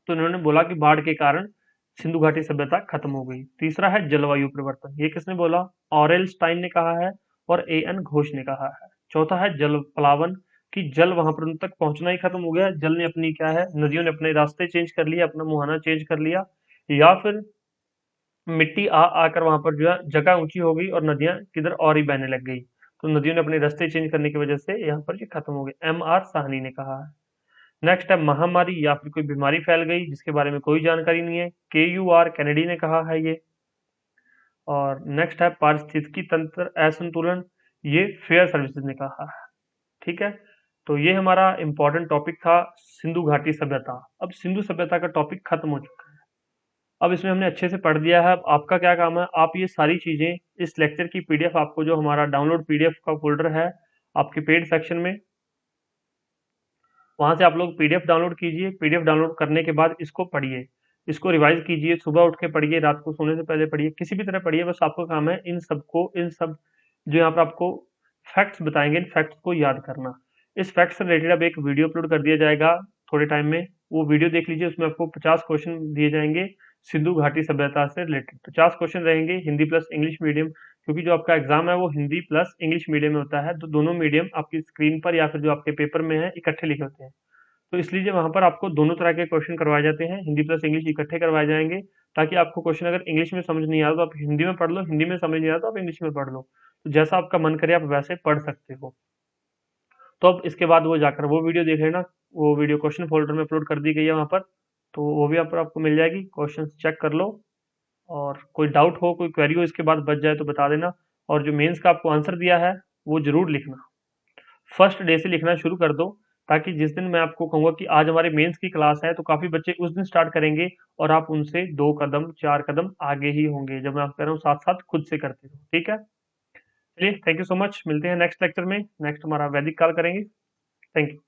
तो इन्होंने बोला कि बाढ़ के कारण सिंधु घाटी सभ्यता खत्म हो गई। तीसरा है जलवायु परिवर्तन, ये किसने बोला? ऑरेल स्टाइन ने कहा है और ए एन घोष ने कहा है। चौथा है जल प्लावन, कि जल वहां पर उन तक पहुंचना ही खत्म हो गया, जल ने अपनी क्या है, नदियों ने अपने रास्ते चेंज कर लिया, अपना मुहाना चेंज कर लिया, या फिर मिट्टी आ आकर वहां पर जो है जगह ऊंची हो गई और नदियां किधर और ही बहने लग गई। तो नदियों ने अपने रास्ते चेंज करने की वजह से यहाँ पर ये खत्म हो गए, एम आर साहनी ने कहा है। नेक्स्ट है महामारी या फिर कोई बीमारी फैल गई जिसके बारे में कोई जानकारी नहीं है, के यू आर कैनेडी ने कहा है ये। और नेक्स्ट है पारिस्थितिकी तंत्र असंतुलन, ये फेयर सर्विसेज ने कहा है। ठीक है, तो ये हमारा इंपॉर्टेंट टॉपिक था सिंधु घाटी सभ्यता। अब सिंधु सभ्यता का टॉपिक खत्म हो चुका है। अब इसमें हमने अच्छे से पढ़ दिया है। अब आपका क्या काम है, आप ये सारी चीजें, इस लेक्चर की पीडीएफ आपको, जो हमारा डाउनलोड पीडीएफ का फोल्डर है आपके पेड सेक्शन में, वहां से आप लोग पीडीएफ डाउनलोड कीजिए। पीडीएफ डाउनलोड करने के बाद इसको पढ़िए, इसको रिवाइज कीजिए, सुबह उठ के पढ़िए, रात को सोने से पहले पढ़िए, किसी भी तरह पढ़िए। बस आपका काम है इन सबको, इन सब जो यहाँ पर आपको फैक्ट्स बताएंगे, इन फैक्ट्स को याद करना। इस फैक्ट से रिलेटेड अब एक वीडियो अपलोड कर दिया जाएगा थोड़े टाइम में, वो वीडियो देख लीजिए। उसमें आपको 50 क्वेश्चन दिए जाएंगे सिंधु घाटी सभ्यता से रिलेटेड। 50 क्वेश्चन रहेंगे हिंदी प्लस इंग्लिश मीडियम, क्योंकि जो आपका एग्जाम है वो हिंदी प्लस इंग्लिश मीडियम में होता है, तो दोनों मीडियम आपकी स्क्रीन पर या फिर जो आपके पेपर में है इकट्ठे लिखे होते हैं। तो इसलिए वहां पर आपको दोनों तरह के क्वेश्चन करवाए जाते हैं, हिंदी प्लस इंग्लिश इकट्ठे करवाए जाएंगे, ताकि आपको क्वेश्चन अगर इंग्लिश में समझ नहीं आ रहा तो आप हिंदी में पढ़ लो, हिंदी में समझ नहीं आ रहा तो आप इंग्लिश में पढ़ लो, तो जैसा आपका मन करे आप वैसे पढ़ सकते हो। तो अब इसके बाद वो जाकर वो वीडियो देख लेना, वो वीडियो क्वेश्चन फोल्डर में अपलोड कर दी गई है वहाँ पर, तो वो भी आप आपको मिल जाएगी, क्वेश्चन चेक कर लो। और कोई डाउट हो, कोई क्वेरी हो इसके बाद बच जाए तो बता देना। और जो मेंस का आपको आंसर दिया है वो जरूर लिखना, फर्स्ट डे से लिखना शुरू कर दो, ताकि जिस दिन मैं आपको कहूंगा कि आज हमारे मेंस की क्लास है तो काफी बच्चे उस दिन स्टार्ट करेंगे और आप उनसे 2 कदम 4 कदम आगे ही होंगे, जब मैं आपको कह रहा हूँ साथ साथ खुद से करते रहो, ठीक है। चलिए, थैंक यू सो मच, मिलते हैं नेक्स्ट लेक्चर में, नेक्स्ट हमारा वैदिक काल करेंगे। Thank you.